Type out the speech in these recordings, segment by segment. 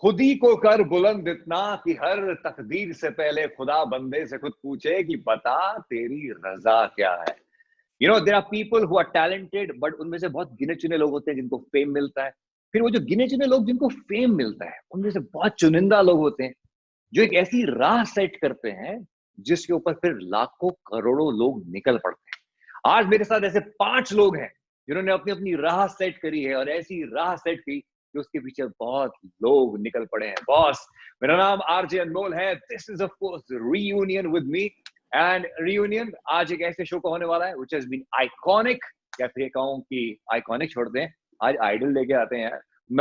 खुद ही को कर बुलंद इतना कि हर तकदीर से पहले खुदा बंदे से खुद पूछे कि बता तेरी रजा क्या है। You know there are people who are talented, but उनमें से बहुत गिने चुने लोग होते हैं जिनको फेम मिलता है। फिर वो जो गिने चुने लोग जिनको फेम मिलता है, उनमें से बहुत चुनिंदा लोग होते हैं जो एक ऐसी राह सेट करते हैं जिसके ऊपर फिर लाखों करोड़ों लोग निकल पड़ते हैं। आज मेरे साथ ऐसे 5 लोग हैं जिन्होंने अपनी अपनी राह सेट करी है और ऐसी राह सेट की कि उसके पीछे बहुत लोग निकल पड़े हैं। बॉस, मेरा नाम आरजे अनमोल है। This is of course reunion with me. And reunion आज एक ऐसे शो का होने वाला है व्हिच हैज बीन आइकॉनिक, या फिर कहूं कि आइकॉनिक छोड़ दें, आज आइडल लेके आते हैं।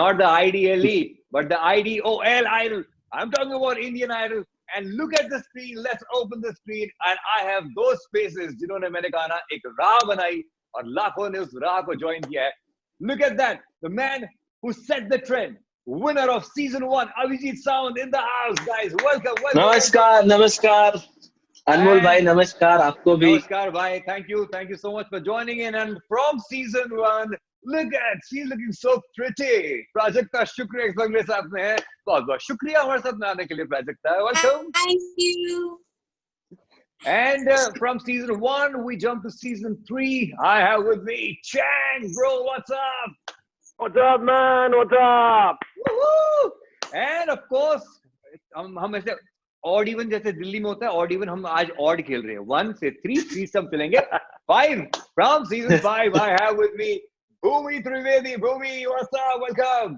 Not the IDLE but the IDOL idol. I'm talking about Indian Idol. And look at the screen. Let's open the screen. And I have those faces जिन्होंने मैंने कहा ना एक राह बनाई और लाखों ने उस राह को ज्वाइन किया है। Look at that. The man who set the trend. Winner of season 1, Avijit Sound in the house, guys. Welcome. नमस्कार नमस्कार अनमोल भाई, नमस्कार आपको भी। नमस्कार भाई, thank you so much for joining in. And from season 1, look at, she's looking so pretty. Prajakta शुक्र इस वक्त मेरे साथ में है। बहुत बहुत शुक्रिया हमारे साथ में आने के लिए Prajakta. Welcome. Thank you. And from season 1, we jump to season 3. I have with me Chang, bro. What's up? What's up, man? What's up? Woohoo! And of course, हम ऐसे ऑड इवन जैसे दिल्ली में होता है, ऑड इवन हम आज odd खेल रहे हैं। 1 से 3 सब चलेंगे। 5 from season 5, I have with me Bhumi Trivedi. Bhumi, what's up? Welcome.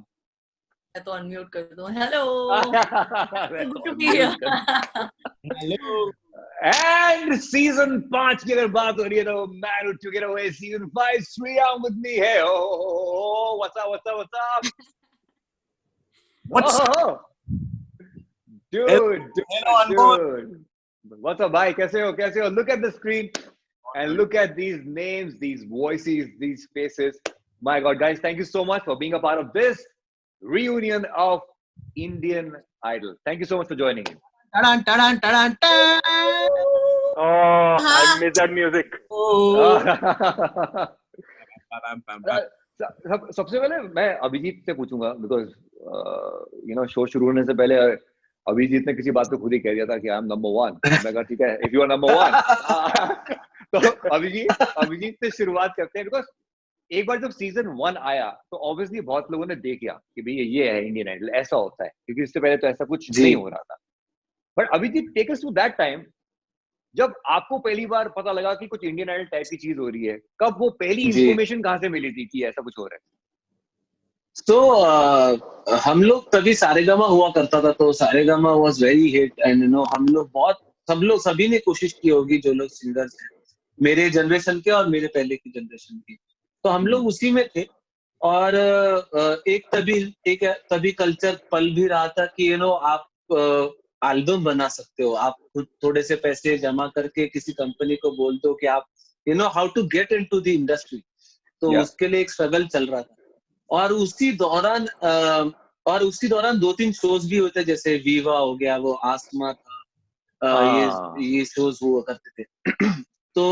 मैं तो अनम्यूट कर दूं। Hello, good to be here. Hello. And season 5 की अगर बात हो रही है तो man who took it away, season 5, Sriyam with me. Hey, oh, what's up? What's up? Dude. What's up, bhai? कैसे हो? Look at the screen and look at these names, these voices, these faces. My God, guys, thank you so much for being a part of this reunion of Indian Idol. Thank you so much for joining in. Tadan, tadan, tadan, tadan. Oh, I miss that music. सबसे पहले मैं अभिजीत से पूछूंगा, because show शुरू होने से पहले अभिजीत ने किसी बात पे खुद ही कह दिया था कि आई एम नंबर 1। मैं कहा ठीक है, इफ यू आर नंबर 1। तो अभिजीत से शुरुआत करते हैं, बिकॉज एक बार जब सीजन 1 आया तो ऑब्वियसली बहुत लोगों ने देख लिया कि भाई ये है इंडियन आइडल, ऐसा होता है, क्योंकि इससे पहले तो ऐसा कुछ नहीं हो रहा था। But Abhijeet, take us to that time जब आपको पहली बार पता लगा कि कुछ इंडियन आइडल टाइप की चीज हो रही है। कब वो पहली इंफॉर्मेशन कहाँ से मिली थी कि ऐसा कुछ हो रहा है? तो हम लोग तभी सारेगामा हुआ करता था, तो Saregama was very hit and हम लोग सभी ने कोशिश की होगी जो लोग सिंगर्स हैं मेरे जनरेशन के और मेरे पहले की जनरेशन की, तो हम लोग उसी में थे। और तभी कल्चर पल भी रहा था कि आप एल्बम बना सकते हो, आप खुद थोड़े से पैसे जमा करके किसी कंपनी को बोल दो कि आप how to get into the industry. तो उसके लिए एक स्ट्रगल चल रहा था। और उसी दौरान 2-3 शोज भी होते, जैसे वीवा हो गया, वो आसमा था, ये शोज हुआ करते थे। तो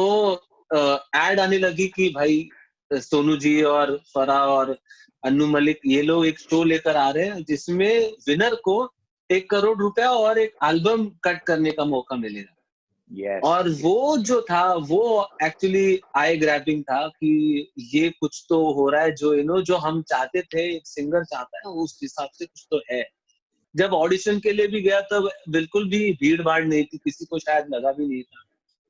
एड आने लगी कि भाई सोनू जी और फराह और अन्नू मलिक ये लोग एक शो लेकर आ रहे हैं जिसमें विनर को 1 करोड़ रुपया और एक एल्बम कट करने का मौका मिलेगा। और वो जो था वो एक्चुअली आई ग्रैबिंग था कि ये कुछ तो हो रहा है, जो हम चाहते थे, एक सिंगर चाहता है उस हिसाब से कुछ तो है। जब ऑडिशन के लिए भी गया तब बिल्कुल भी भीड़ भाड़ नहीं थी, किसी को शायद लगा भी नहीं था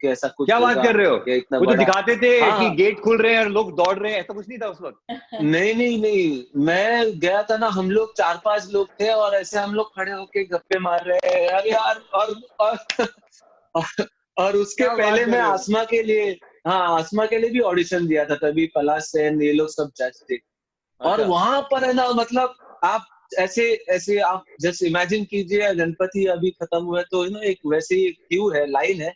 कि ऐसा कुछ। क्या बात कर रहे हो? इतना वो तो दिखाते थे कि गेट खुल रहे हैं और लोग दौड़ रहे हैं, ऐसा कुछ नहीं था उस वक्त? नहीं, मैं गया था ना, हम लोग 4-5 लोग थे और ऐसे हम लोग खड़े होके गप्पे मार रहे हैं यार। और उसके पहले मैं आसमा के लिए भी ऑडिशन दिया था, तभी पलाश सेन ये लोग सब जज थे। और वहां पर है ना, मतलब आप ऐसे आप जस्ट इमेजिन कीजिए, गणपति अभी खत्म हुआ है तो एक वैसे ही क्यू है, लाइन है,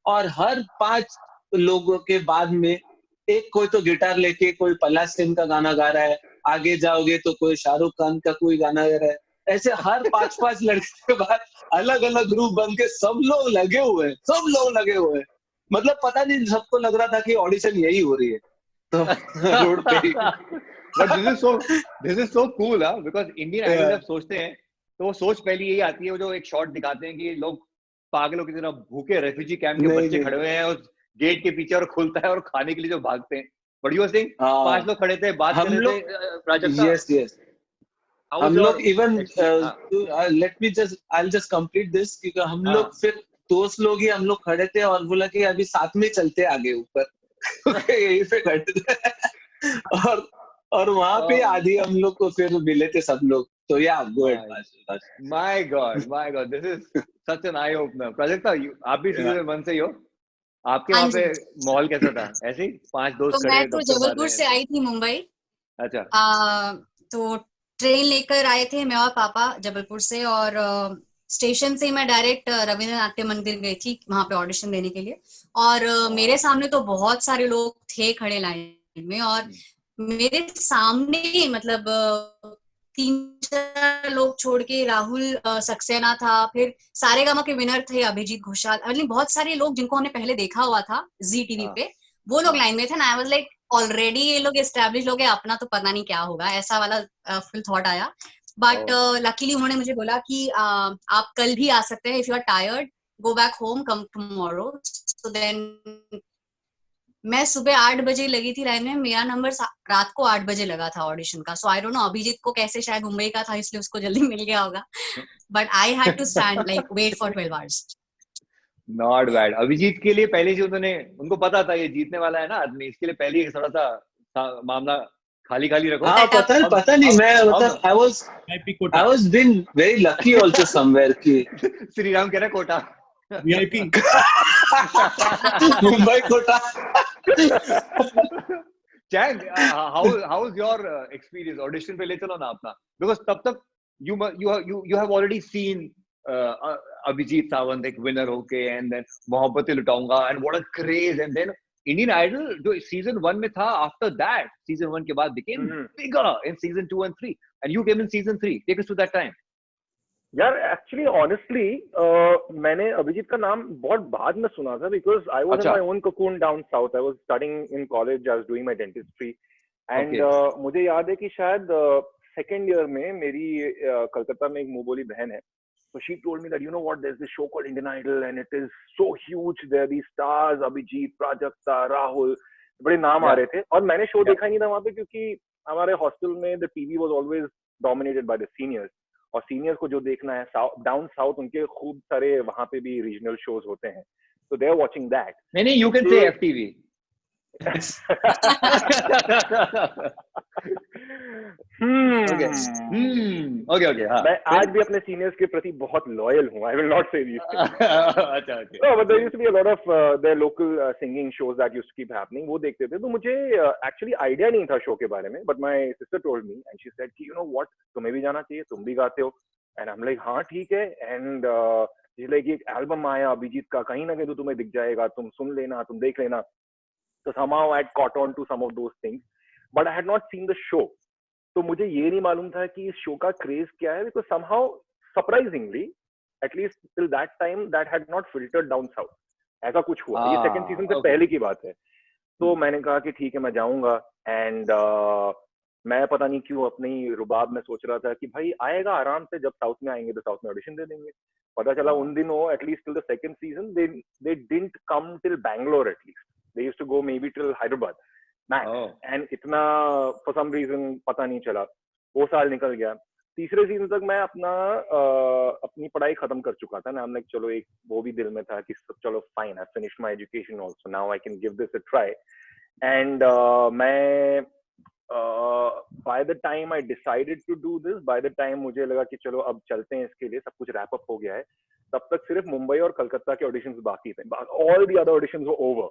और हर 5 लोगों के बाद में एक कोई तो गिटार लेके कोई पलाश सेन का गाना गा रहा है, आगे जाओगे तो कोई शाहरुख खान का कोई गाना गा रहा है। ऐसे हर 5-5 लड़के के बाद अलग अलग ग्रुप बन के सब लोग लगे हुए हैं। मतलब पता नहीं, सबको लग रहा था कि ऑडिशन यही हो रही है तो रोड पे ही। But this is so cool, because Indian Idol जब सोचते हैं तो वो सोच पहली यही आती है, वो जो एक शॉट दिखाते हैं कि लोग पागलों की तरह भूखे रेफ्यूजी कैंप के बच्चे खड़े हुए हैं और गेट के पीछे और खुलता है और खाने के लिए जो भागते हैं। बट यू आर सेइंग 5 लोग खड़े थे, बात कर रहे थे। प्राजक्ता, यस हम लोग even let me just I will just complete this, क्योंकि हम लोग फिर दोस्त लोग ही हम लोग खड़े थे और बोला कि अभी साथ में चलते आगे ऊपर यही पे खड़े थे और वहां पे आधी हम लोग को फिर मिले थे सब लोग। तो या good, my God this is such an eye opener. Prajakta, आप भी सीजन 1 से ही हो, आपके वहां पे माहौल कैसा था? ऐसे ही 5 दोस्त तो खड़े मैं तो जबलपुर से आई थी मुंबई। अच्छा। तो ट्रेन लेकर आए थे मैं और पापा जबलपुर से, और स्टेशन से मैं डायरेक्ट रविंद्र नाट्य मंदिर गई थी वहां पे ऑडिशन देने के लिए। और मेरे सामने तो बहुत सारे लोग थे खड़े लाइन में, और मेरे सामने मतलब 3-4 लोग छोड़ के राहुल सक्सेना था, फिर सारेगामा के विनर थे अभिजीत घोषाल, मतलब बहुत सारे लोग जिनको हमने पहले देखा हुआ था जी टीवी पे, वो लोग लाइन में थे ना। आई वाज लाइक ऑलरेडी ये लोग एस्टेब्लिश लोग हैं, अपना तो पता नहीं क्या होगा, ऐसा वाला फुल थॉट आया। बट लकीली उन्होंने मुझे बोला कि आप कल भी आ सकते हैं, if you are tired go back home, come tomorrow. So then मैं सुबह 8 बजे लगी थी लाइन में, मेरा नंबर रात को 8 बजे लगा था ऑडिशन का। सो आई डोंट नो अभिजीत को कैसे, शायद मुंबई का था इसलिए उसको जल्दी मिल गया होगा, but I had to stand like wait for 12 hours. Not bad. Abhijeet के लिए पहले से उनको पता था ये जीतने वाला है ना आदमी, इसके लिए पहले ही थोड़ा सा मामला खाली रखो। हाँ, पता नहीं मैं मतलब I was been very lucky also somewhere कि श्री राम कह रहा Kota VIP Mumbai Kota. Chang, how is your experience? Audition पे ले चलो ना अपना, because तब तक you have already seen Abhijit Sawant एक winner होके, and then Mohabbatein लुटाऊंगा, and what a craze, and then Indian Idol जो season 1 में था, after that season 1 के बाद became bigger in season 2 and 3, and you came in season 3. Take us to that time. यार actually honestly मैंने अभिजीत का नाम बहुत बाद में सुना था, because I was in my own cocoon down south. I was studying in college, I was doing my dentistry, and मुझे याद है कि शायद सेकंड ईयर में मेरी कलकत्ता में एक मुंह बोली बहन है, so she told me that you know what, there's this show called Indian Idol and it is so huge, there are these stars, Abhijit, Prajakta, Rahul, बड़े नाम आ रहे थे। और मैंने शो देखा ही नहीं था वहां पे, क्योंकि हमारे हॉस्टल में the TV was always dominated by the seniors, और सीनियर्स को जो देखना है डाउन साउथ, उनके खूब सारे वहां पे भी रीजनल शोज होते हैं, so they are watching that. नहीं, you can say FTV. Okay. हाँ. मैं आज भी अपने सीनियर्स के प्रति बहुत लॉयल हूँ. I will not say these things. अच्छा. No, but there used to be a lot of the local singing shows that used to keep happening. वो देखते थे, तो मुझे actually idea नहीं था शो के बारे में. But my sister told me and she said कि you know what, तुम्हें भी जाना चाहिए, तुम भी गाते हो. And I'm like हाँ ठीक है. And she's like एक एल्बम आया अभिजीत का, कहीं ना कहीं तो तुम्हें दिख जाएगा, तुम सुन लेना, तुम देख लेना. So somehow I had caught on to some of those things, but I had not seen the show. तो मुझे ये नहीं मालूम था कि इस शो का क्रेज क्या है, because somehow surprisingly, at least till that time, that had not filtered down south. ऐसा कुछ हुआ. ये सेकंड सीजन से पहले की बात है. तो मैंने कहा कि ठीक है मैं जाऊंगा, एंड मैं पता नहीं क्यों अपनी रुबाब में सोच रहा था कि भाई आएगा आराम से, जब साउथ में आएंगे तो साउथ में ऑडिशन दे देंगे. पता चला उन दिनों at least till the second season they didn't come till Bangalore at least. They used to go maybe till Hyderabad max. And इतना for some reason पता नहीं चला. वो साल निकल गया. तीसरे सीजन तक मैं अपनी पढ़ाई खत्म कर चुका था ना. हम चलो एक वो भी दिल में था कि चलो fine, I finished my education also, now I can give this a try. And मैं by the time I decided to do this, by the time मुझे लगा कि चलो अब चलते हैं इसके लिए, सब कुछ रैप अप हो गया है, तब तक सिर्फ मुंबई और कलकत्ता के ऑडिशंस बाकी थे. All the other auditions were over.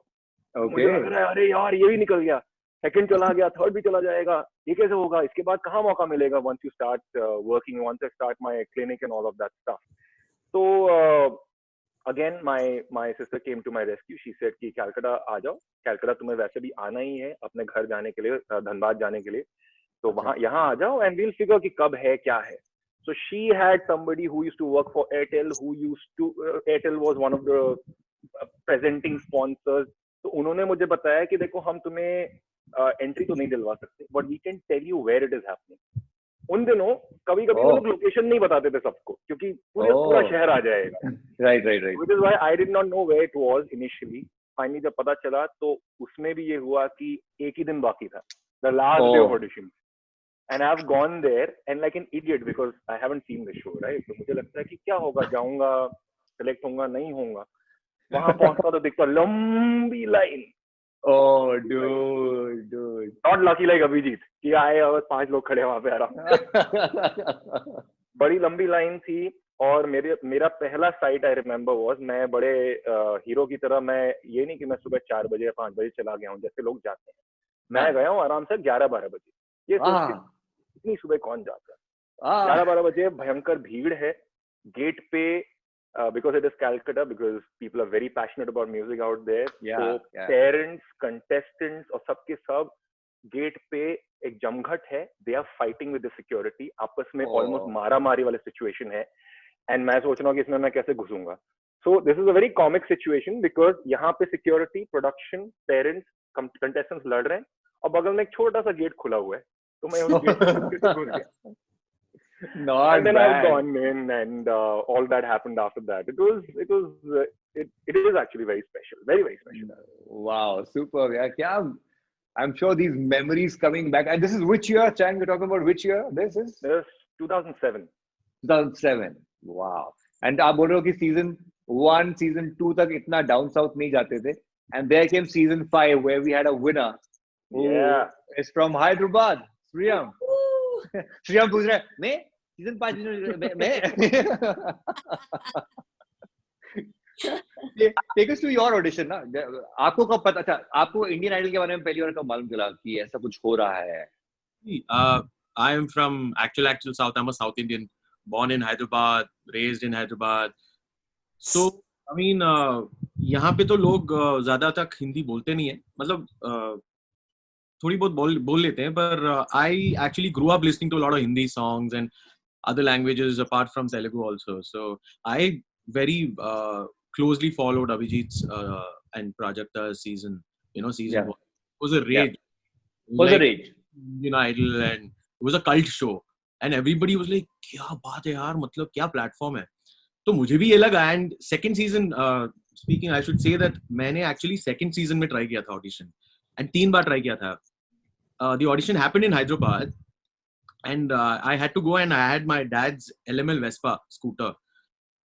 मुझे लग रहा है अरे यार ये भी निकल गया, सेकंड चला गया, थर्ड भी चला जाएगा, ये कैसे होगा, इसके बाद कहाँ मौका मिलेगा once you start working, once I start my clinic and all of that stuff. So again my sister came to my rescue. She said कि कैलकाटा आ जाओ, कैलकाटा तुम्हें वैसे भी आना ही है अपने घर जाने के लिए, धनबाद जाने के लिए, तो वहाँ यहाँ आ जाओ and we'll figure कि कब है क्या है. So she had somebody who used to work for Airtel, Airtel was one of the presenting sponsors. तो उन्होंने मुझे बताया कि देखो हम तुम्हें एंट्री तो नहीं दिलवा सकते, but we can tell you where it is happening. उन दिनों कभी कभी वो लोग लोकेशन नहीं बताते थे सबको, क्योंकि पूरा शहर आ जाएगा। Right right right. Which is why I did not know where it was initially. Finally जब पता चला तो उसमें भी ये हुआ कि एक ही दिन बाकी था, the last day of audition, and I've gone there and like an idiot because I haven't seen the show, right? तो मुझे लगता है कि क्या होगा, जाऊंगा, select होऊंगा, नहीं होऊंगा। वहां पहुंचता तो दिखता लंबी line. Oh, dude. Not lucky like Abhijeet कि आए और 5 लोग खड़े वहां पे आराम। बड़ी लंबी लाइन थी और मेरा पहला साइट आई रिमेम्बर वाज, मैं बड़े हीरो की तरह, मैं ये नहीं कि मैं सुबह 4 बजे या 5 बजे चला गया हूँ जैसे लोग जाते हैं, मैं गया हूँ आराम से 11-12 बजे। ये सोच के इतनी सुबह कौन जाता है, 11-12 बजे भयंकर भीड़ है गेट पे, because it is Calcutta, because people are very passionate about music out there. So parents, contestants और सबके सब गेट पे एक जमघट है, they are fighting with the security, आपस में almost मारा-मारी वाले situation है, and मैं सोच रहा हूँ कि इसमें मैं कैसे घुसूंगा। So this is a very comic situation because यहाँ पे security, production, parents, contestants लड़ रहे हैं और बगल में एक छोटा सा गेट खुला हुआ है, तो मैं उस गेट से घुस गया। Not and then bad. I've gone in and all that happened after that. It is actually very special, very very special. Wow, super. Yeah, kya, I'm sure these memories coming back. And this is which year, Chang? We're talking about which year? This is 2007. 2007. Wow. And आप बोल रहे हो कि season 1, season 2 तक इतना down south नहीं जाते थे. And there came season 5 where we had a winner. Yeah. It's from Hyderabad. Sriyam. Sriyam पूछ रहा है, मैं सीजन 5 मैं Take us to your audition ना, आपको कब पता था, आपको इंडियन आइडल के बारे में पहली बार कब मालूम चला कि ऐसा कुछ हो रहा है? I am from actual South. I'm a South Indian, born in Hyderabad, raised in Hyderabad. So I mean यहाँ पे तो लोग ज़्यादा तक हिंदी बोलते नहीं है, मतलब थोड़ी बहुत बोल लेते हैं, पर I actually grew up listening to a lot of Hindi songs and other languages apart from Telugu also. So I very closely followed Abhijit's and Prajakta's season. Season 1 was a rage. Was a rage. Indian Idol, and it was a cult show, and everybody was like, "क्या बात है यार, मतलब क्या platform है?" तो मुझे भी ये लगा. And second season, speaking, I should say that मैंने actually second season में try किया था audition, and 3 बार try किया था. The audition happened in Hyderabad, and I had to go, and I had my dad's LML Vespa scooter,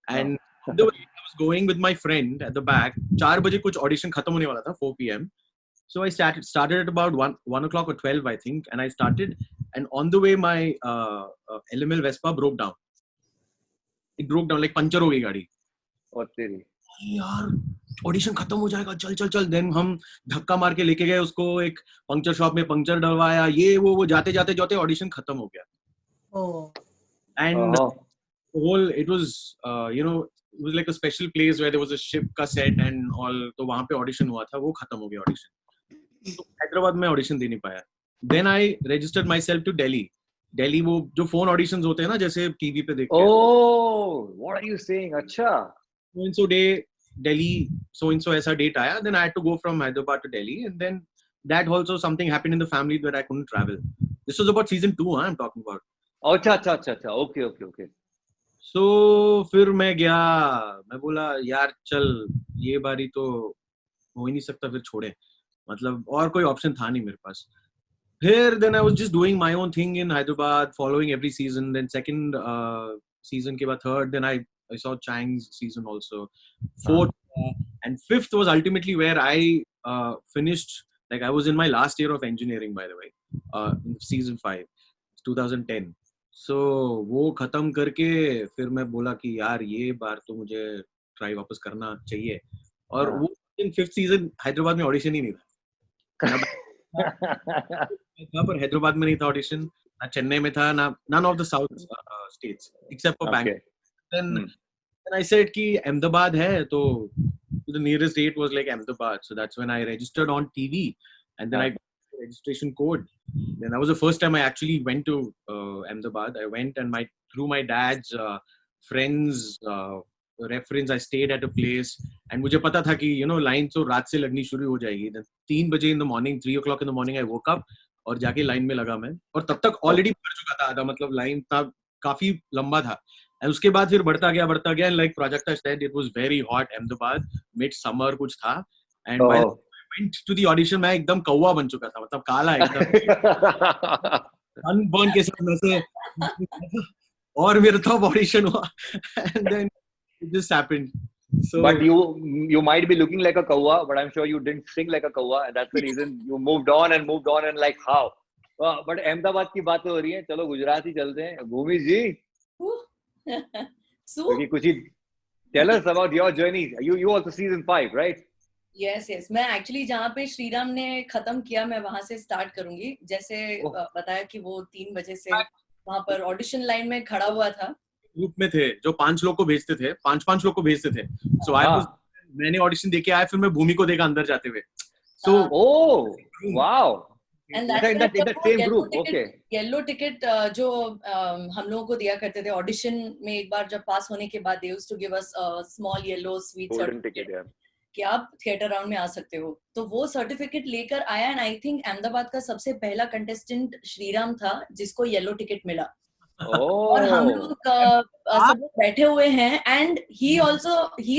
and the way I was going with my friend at the back, 4 बजे कुछ audition खत्म होने वाला था, 4 p.m. So I started at about 1 o'clock or 12, I think, and I started, and on the way my LML Vespa broke down. It broke down, like puncture हो गई गाड़ी. और तेरी यार ऑडिशन खत्म हो जाएगा, चल. देन हम धक्का मार के लेके गए उसको एक पंक्चर शॉप में, पंक्चर डलवाया, ये वो जाते ऑडिशन खत्म हो गया. And whole it was it was like a special place where there was a ship का set and all, तो वहाँ पे ऑडिशन हुआ था, वो खत्म हो गया ऑडिशन. तो हैदराबाद में ऑडिशन दे नहीं पाया. Then I registered myself to Delhi वो जो फोन ऑडिशंस होते हैं ना, जैसे टीवी पे देखते हैं. Oh, what are you saying? अच्छा. So day Delhi, so ऐसा date आया. Then I had to go from Hyderabad to Delhi, and then that also something happened in the family that I couldn't travel. This was about season 2, I'm talking about. अच्छा. Okay. So फिर मैं गया, मैं बोला यार चल, ये बारी तो हो ही नहीं सकता, फिर छोड़े, मतलब और कोई ऑप्शन था नहीं मेरे पास. Here, then I was just doing my own thing in Hyderabad, following every season. Then second season के बाद third, then I saw Chang's season also. Fourth and fifth was ultimately where I finished. Like I was in my last year of engineering, by the way, in season 5, 2010. So वो खत्म करके फिर मैं बोला कि यार ये बार तो मुझे ट्राई वापस करना चाहिए. और वो in fifth season हैदराबाद में ऑडिशन ही नहीं था. पर हैदराबाद में नहीं था ऑडिशन, ना चेन्नई में था, ना none of the south states except for Bangalore. Then I said कि अहमदाबाद है, तो the nearest date was like Ahmedabad. So that's when I registered on TV, and then I got the registration code. Then that was the first time I actually went to Ahmedabad. I went, and through my dad's friends reference, I stayed at a place, and मुझे पता था कि line तो रात से लगनी शुरू हो जाएगी. Then 3 बजे in the morning, 3 o'clock in the morning, I woke up. और जाके लाइन में लगा मैं, और तब तक ऑलरेडी भर चुका था आधा, मतलब लाइन था काफी लंबा था। एंड उसके बाद फिर बढ़ता गया and like Prajakta said it was very hot, Ahmedabad mid summer कुछ था, and while I went to the audition मैं एकदम कौवा बन चुका था, मतलब काला एकदम अनबर्न के साथ वैसे और मेरा top audition हुआ and then it just happened. So but you might be looking like a kawa, but I'm sure you didn't sing like a kawa, and that's the reason you moved on and like how. But Ahmedabad की बातें हो रही हैं, चलो गुजरात ही चलते हैं। भूमि जी, क्योंकि कुछ ही tell us about your journey. You also season 5, right? Yes. मैं एक्चुअली जहाँ पे श्रीराम ने खत्म किया मैं वहां से स्टार्ट करूंगी। जैसे बताया कि वो 3 बजे से वहां पर ऑडिशन लाइन में खड़ा हुआ था। ग्रुप में थे जो 5 लोग को भेजते थे, 5 लोग को भेजते थे। So मैंने ऑडिशन देके आया, फिर मैं भूमि को देखा अंदर जाते हुए। So wow. And that's in that same group. Okay. Yellow ticket जो हम लोगों को दिया करते थे ऑडिशन में, एक बार जब पास होने के बाद they used to give us a small yellow sweet certificate कि आप थिएटर राउंड में आ सकते हो। तो वो सर्टिफिकेट लेकर आया एंड आई थिंक अहमदाबाद का सबसे पहला कंटेस्टेंट श्रीराम था जिसको येलो टिकट मिला। और हम लोग सब लोग बैठे हुए हैं एंड ही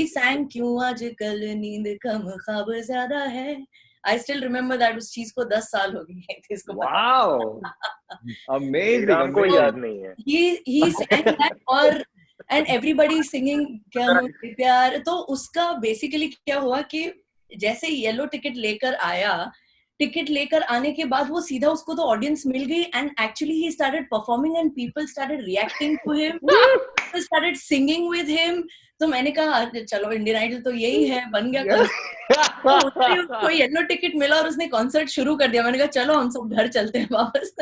sang क्यों आजकल नींद कम ख्वाब ज्यादा है। I still remember that उस चीज को 10 साल हो गए थे इसको। Wow. Amazing. हमको याद नहीं है। He sang that और and everybody singing क्या मुझे प्यार। तो उसका बेसिकली क्या हुआ कि जैसे येलो टिकट लेकर आया, टिकट लेकर आने के बाद वो सीधा उसको तो ऑडियंस मिल गई and actually he started performing and people started reacting to him, people started singing with him. तो मैंने कहा चलो इंडियन आइडल तो यही है, बन गया। तो उसको येलो टिकट मिला और उसने कॉन्सर्ट शुरू कर दिया। मैंने कहा चलो हम सब घर चलते हैं वापस।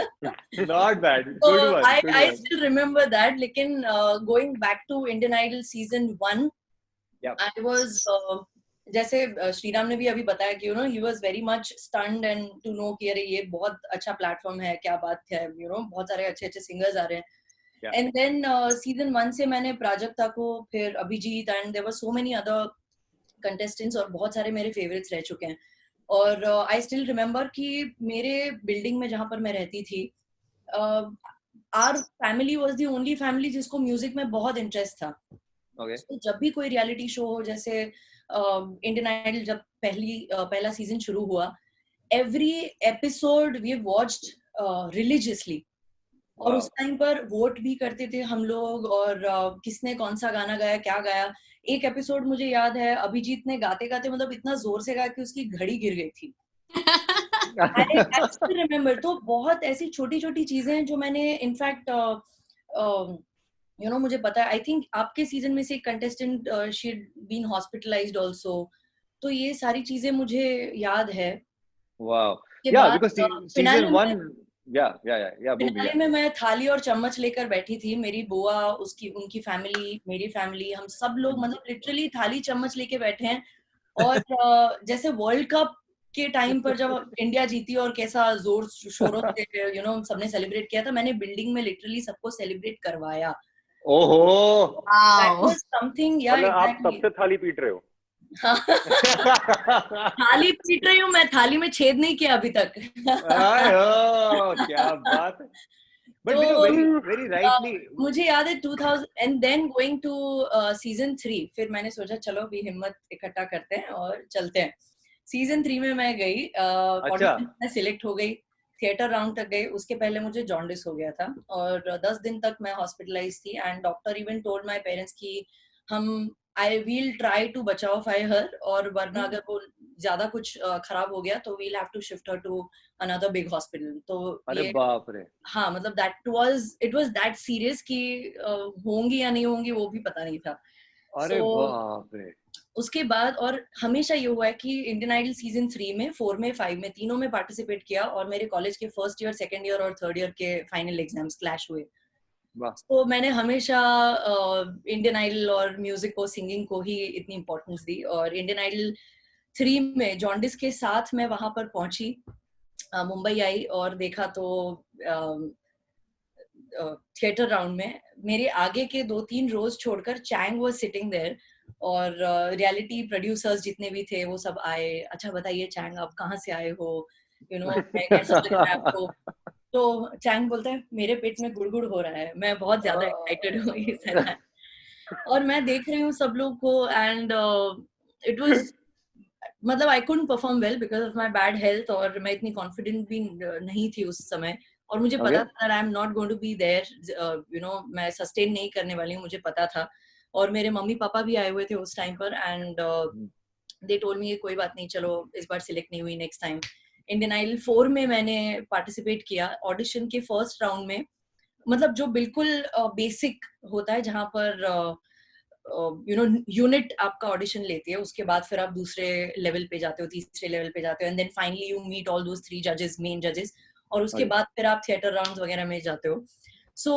Not bad. So Good one. I still remember that. लेकिन going back to Indian Idol season 1, I was जैसे श्रीराम ने भी अभी बताया कि he was very much stunned and to know कि अरे ये बहुत अच्छा प्लेटफॉर्म है, क्या बात है, बहुत सारे अच्छे सिंगर्स आ रहे हैं। And then season 1 से मैंने प्राजक्ता को, फिर Abhijit, and there were so many other contestants और बहुत सारे मेरे favorites रह चुके हैं। और I still remember कि मेरे बिल्डिंग में जहाँ पर मैं रहती थी, our family was the only family जिसको म्यूजिक में बहुत इंटरेस्ट था। So, जब भी कोई रियलिटी शो हो, जैसे इंडियन आइडल जब पहला सीजन शुरू हुआ, every episode we watched religiously. और उस टाइम पर वोट भी करते थे हम लोग, और किसने कौन सा गाना गाया, क्या गाया। एक एपिसोड मुझे याद है, अभिजीत ने गाते गाते मतलब इतना जोर से गाया कि उसकी घड़ी गिर गई थी। I still remember। तो बहुत ऐसी छोटी छोटी चीजें हैं जो मैंने इनफैक्ट मुझे पता है। आई थिंक आपके सीजन में से एक contestant she had been hospitalised also. तो ये सारी चीजें मुझे याद है। Wow. Yeah, because season 1 finale में मैं थाली और चम्मच लेकर बैठी थी। मेरी बुआ, उनकी फैमिली, मेरी फैमिली, हम सब लोग मतलब लिटरली थाली चम्मच लेके बैठे हैं। और जैसे वर्ल्ड कप के टाइम पर जब इंडिया जीती और कैसा जोर शोरों से सबने सेलिब्रेट किया था, मैंने बिल्डिंग में लिटरली सबको सेलिब्रेट करवाया। ओहो, that was something, yeah, आप सबसे थाली पीट रहे हो। थाली पीट रही हूँ मैं, थाली में छेद नहीं किया अभी तक। क्या बात है। But very rightly, मुझे याद है 2000 and then going to season 3, फिर मैंने सोचा चलो भी हिम्मत इकट्ठा करते हैं और चलते हैं। सीजन 3 में मैं गई, ऑडिशन में सिलेक्ट हो गई, थिएटर राउंड तक गई। उसके पहले मुझे जॉन्डिस हो गया था और 10 दिन तक मैं हॉस्पिटलाइज थी and doctor even told my parents कि आई विल ट्राई टू बचाओ हर, और वरना अगर वो ज्यादा कुछ खराब हो गया तो we'll have to shift her to another big hospital. तो अरे बाप रे। हाँ, मतलब इट वाज दैट सीरियस कि होंगी या नहीं होंगी वो भी पता नहीं था। अरे बाप रे। उसके बाद और हमेशा ये हुआ है कि इंडियन आइडल सीजन 3 में, 4 में, 5 में, तीनों में पार्टिसिपेट किया और मेरे कॉलेज के फर्स्ट ईयर, सेकंड ईयर और थर्ड ईयर के फाइनल एग्जाम्स क्लैश हुए। तो मैंने हमेशा इंडियन आइडल और म्यूजिक को, सिंगिंग को ही इतनी इम्पोर्टेंस दी। और इंडियन आइडल 3 में जॉन्डिस के साथ मैं वहां पर पहुंची, मुंबई आई और देखा तो थिएटर राउंड में मेरे आगे के 2-3 रोज छोड़कर चैंग वाज सिटिंग देयर और रियलिटी प्रोड्यूसर्स जितने भी थे वो सब आए। अच्छा बताइए चैंग, आप कहाँ से आए हो, मैं कैसा लग रहा है आपको? तो चैंग बोलता है मेरे पेट में गुड़गुड़ हो रहा है, मैं बहुत ज्यादा एक्साइटेड हूँ इस एंड और मैं देख रही हूँ सब लोग को एंड इट वाज मतलब I couldn't perform well because of my bad health और मैं इतनी कॉन्फिडेंट भी नहीं थी उस समय और मुझे पता था I am not going to be there मैं सस्टेन नहीं करने वाली हूँ, मुझे पता था। और मेरे मम्मी पापा भी आए हुए थे उस टाइम पर एंड दे टोल्ड मी कोई बात नहीं, चलो इस बार सिलेक्ट नहीं हुई, नेक्स्ट टाइम। इंडियन आइडल 4 में मैंने पार्टिसिपेट किया ऑडिशन के फर्स्ट राउंड में, मतलब जो बिल्कुल बेसिक होता है जहाँ पर यूनिट आपका ऑडिशन लेती है, उसके बाद फिर आप दूसरे लेवल पे जाते हो, तीसरे लेवल पे जाते हो and then finally you meet all those 3 जजेस, मेन जजेस, और उसके बाद फिर आप थिएटर राउंड्स वगैरह में जाते हो। सो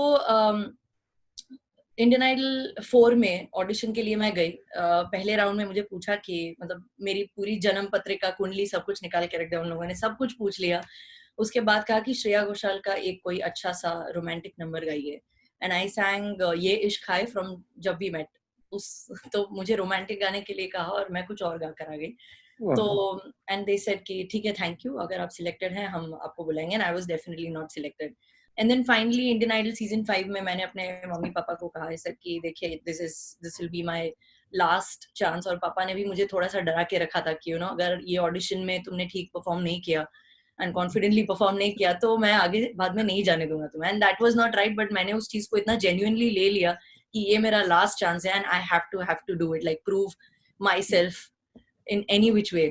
इंडियन आइडल 4 में ऑडिशन के लिए मैं गई। पहले राउंड में मुझे पूछा कि मतलब मेरी पूरी जन्म पत्रिका, कुंडली सब कुछ निकाल के रख दिया उन लोगों ने, सब कुछ पूछ लिया। उसके बाद कहा कि श्रेया घोषाल का एक कोई अच्छा सा रोमांटिक नंबर गाइए एंड आई सैंग ये इश्क है फ्रॉम जब वी मेट। तो मुझे रोमांटिक गाने के लिए कहा और मैं कुछ और गा कर आ गई। तो एंड दे सेड कि ठीक है थैंक यू, अगर आप सिलेक्टेड हैं हम आपको बुलाएंगे, and I was definitely not selected. And then finally Indian Idol season 5 में मैंने अपने मम्मी पापा को कहा सर कि देखिए this will be my last chance, और पापा ने भी मुझे थोड़ा सा डरा के रखा था कि अगर ये ऑडिशन में तुमने ठीक परफॉर्म नहीं किया एंड कॉन्फिडेंटली परफॉर्म नहीं किया तो मैं आगे बाद में नहीं जाने दूंगा तुम्हें, and that was not right. But मैंने उस चीज को इतना जेन्युइनली ले लिया कि ये मेरा लास्ट चांस है and I have to do it, like prove myself in any which way.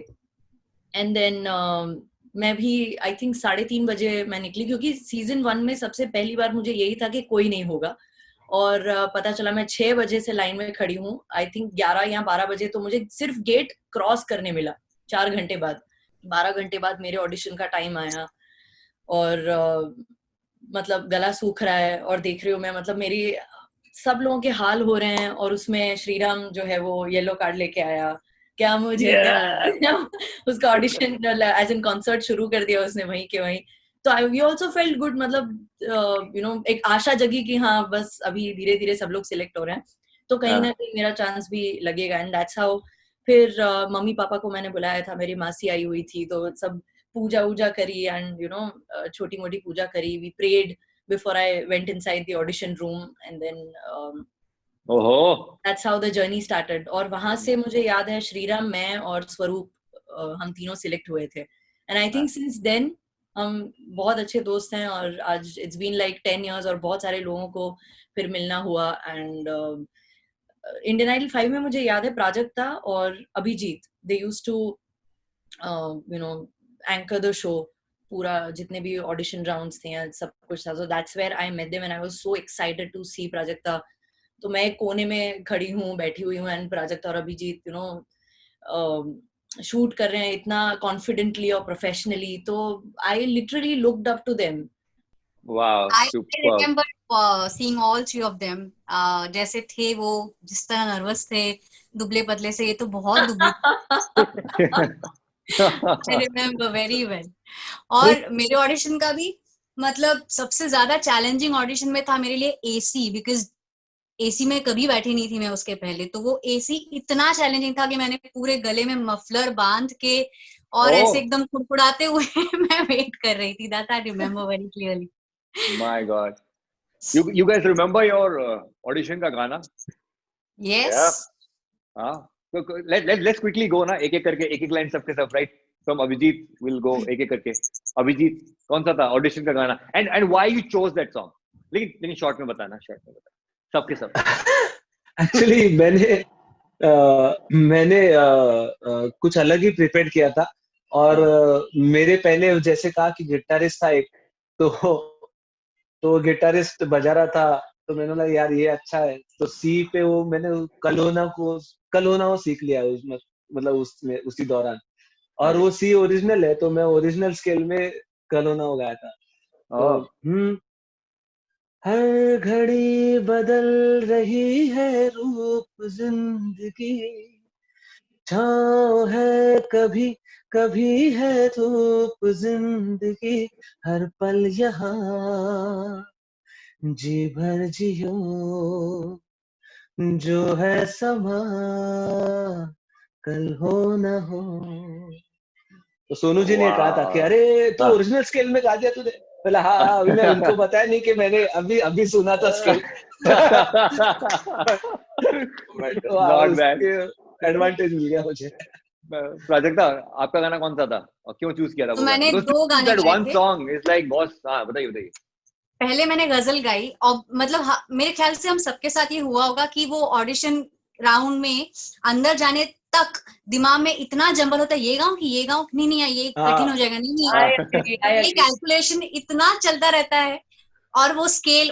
And then मैं भी आई थिंक 3:30 बजे मैं निकली, क्योंकि सीजन 1 में सबसे पहली बार मुझे यही था कि कोई नहीं होगा, और पता चला मैं 6 बजे से लाइन में खड़ी हूँ। आई थिंक 11 या 12 बजे तो मुझे सिर्फ गेट क्रॉस करने मिला 4 घंटे बाद। 12 घंटे बाद मेरे ऑडिशन का टाइम आया और मतलब गला सूख रहा है और देख रही हूँ मैं, मतलब मेरी सब लोगों के हाल हो रहे हैं, और उसमें श्रीराम जो है वो येलो कार्ड लेके आया, क्या मुझे उसका ऑडिशन एज एन कॉन्सर्ट शुरू कर दिया उसने वहीं के वहीं। तो वी ऑल्सो फेल्ट गुड, मतलब एक आशा जगी कि हाँ बस अभी धीरे धीरे सब लोग सिलेक्ट हो रहे हैं तो कहीं ना कहीं मेरा चांस भी लगेगा, एंड दैट्स हाउ। फिर मम्मी पापा को मैंने बुलाया था, मेरी मासी आई हुई थी, तो सब पूजा वूजा करी एंड छोटी मोटी पूजा करी, we prayed before I went inside the audition room, and then that's how the journey started। और वहां से मुझे याद है श्रीराम, मैं और स्वरूप हम तीनों सिलेक्ट हुए थे, and I think since then हम बहुत अच्छे दोस्त हैं, और आज it's been like 10 years और बहुत सारे लोगों को फिर मिलना हुआ। एंड इंडियन आइडल 5 में मुझे याद है प्राजक्ता और Abhijit, they used to anchor the show, पूरा जितने भी ऑडिशन राउंड्स थे सब कुछ था, so that's where I met them and I was so excited to see Prajakta. तो मैं एक कोने में खड़ी हूँ, बैठी हुई हूँ, एंड प्राजक्ता और अभिजीत शूट कर रहे हैं इतना कॉन्फिडेंटली और प्रोफेशनली, तो I literally looked up to them. Wow, I remember seeing all three of them। जैसे थे वो, जिस तरह नर्वस थे, दुबले पतले से, ये तो बहुत दुबले I remember very well। और मेरे ऑडिशन का भी मतलब सबसे ज्यादा चैलेंजिंग ऑडिशन में था मेरे लिए एसी, बिकॉज एसी में कभी बैठी नहीं थी मैं उसके पहले, तो वो एसी इतना चैलेंजिंग था कि मैंने पूरे गले में मफलर बांध के और ऐसे एकदम कुड़कुड़ाते हुए मैं वेट कर रही थी। That I remember very clearly. My God, you guys remember your audition का गाना? Yes। So let's quickly go ना, एक एक करके एक एक लाइन सबके सब, right? From Abhijit we'll go एक एक करके। अभिजीत कौन सा था ऑडिशन का गाना, and why you chose that song? लेकिन शॉर्ट में बताना, सबके सब। एक्चुअली मैंने कुछ अलग ही प्रिपेयर किया था, और मेरे पहले जैसे कहा कि गिटारिस्ट था एक, तो गिटारिस्ट बजा रहा था, तो मैंने बोला यार ये अच्छा है, तो सी पे वो मैंने कलोना को सीख लिया मतलब उसमें उसी दौरान, और वो सी ओरिजिनल है, तो मैं ओरिजिनल स्केल में कलोना हो गया था। तो हर घड़ी बदल रही है रूप जिंदगी, छाँव है कभी कभी है धूप जिंदगी, हर पल यहाँ जी भर जियो, जो है समा कल हो न हो, तो सोनू जी ने कहा था कि अरे तू ओरिजिनल स्केल में गा दिया तूने। बोला हाँ, अभी मैं उनको बताया नहीं कि मैंने अभी सुना था स्केल। एडवांटेज मिल गया मुझे। प्राजक्ता, आपका गाना कौन सा था और क्यों चूज किया था? तो मैंने 2 गाने गाए वन थे। Song is like boss. हाँ बताइए बताइए। पहले मैंने गजल गाई और मतलब मेरे ख्याल से हम सबके साथ ये हुआ होगा कि वो ऑडिशन राउंड में अंदर जाने तक दिमाग में इतना जंबल होता है, ये गाऊं कि ये गाऊं, नहीं ये कठिन हो जाएगा, नहीं ये कैलकुलेशन इतना चलता रहता है और वो स्केल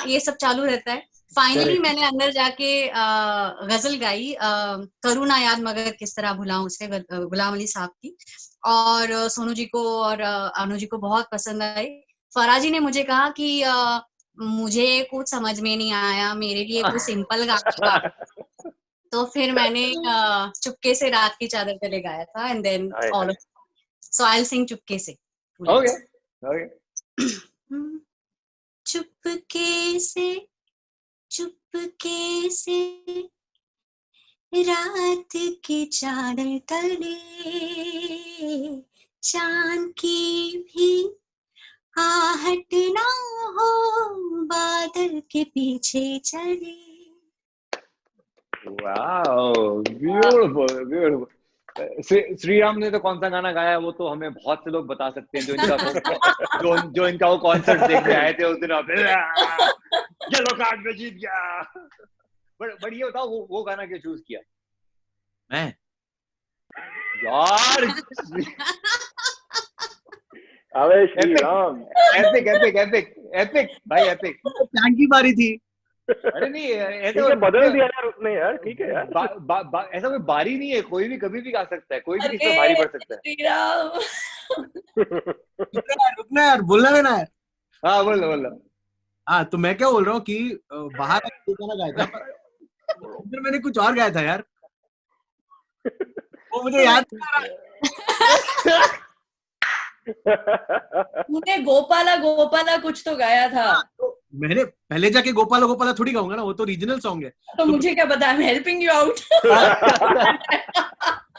ये सब चालू रहता है। फाइनली मैंने अंदर जाके गजल गाई, करूँ ना याद मगर किस तरह भुलाऊं उसे, गुलाम अली साहब की, और सोनू जी को और अनु जी को बहुत पसंद आई। फराजी ने मुझे कहा कि मुझे कुछ समझ में नहीं आया, मेरे लिए कुछ सिंपल गाना गा। तो फिर मैंने चुपके से रात की चादर तले गाया था, and then also I will sing चुपके से। Okay okay. चुपके से रात की चादर तले चांद की भी आहट ना हो, बादल के पीछे चले। Wow, beautiful beautiful. श्रीराम ने तो कौन सा गाना गाया वो तो हमें बहुत से लोग बता सकते हैं, जो इनका वो कॉन्सर्ट देखने आए थे उस दिन। येलो कार्ड में जीत गया। बट ये बताओ वो गाना क्यों चूज किया? मैं यार अबे Shriram, epic epic epic epic भाई, एपिक। टैंक की बारी थी। अरे नहीं ऐसा बदल दिया यार उसने यार, ठीक है यार। ऐसा कोई बारी नहीं है, कोई भी कभी भी गा सकता है, कोई भी किसी भारी पड़ सकता है। श्रीराम रुकना यार, बोलना देना है। हाँ बोलो। हाँ तो मैं क्या बोल रहा हूँ कि बाहर गाना गाया था, पर मैंने कुछ और गाया था यार, वो मुझे याद नहीं आ रहा। तूने गोपाला कुछ तो गाया था। तो मैंने पहले जाके गोपाला थोड़ी गाऊंगा ना, वो तो रीजनल सॉन्ग है। तो मुझे क्या पता, I am helping you out.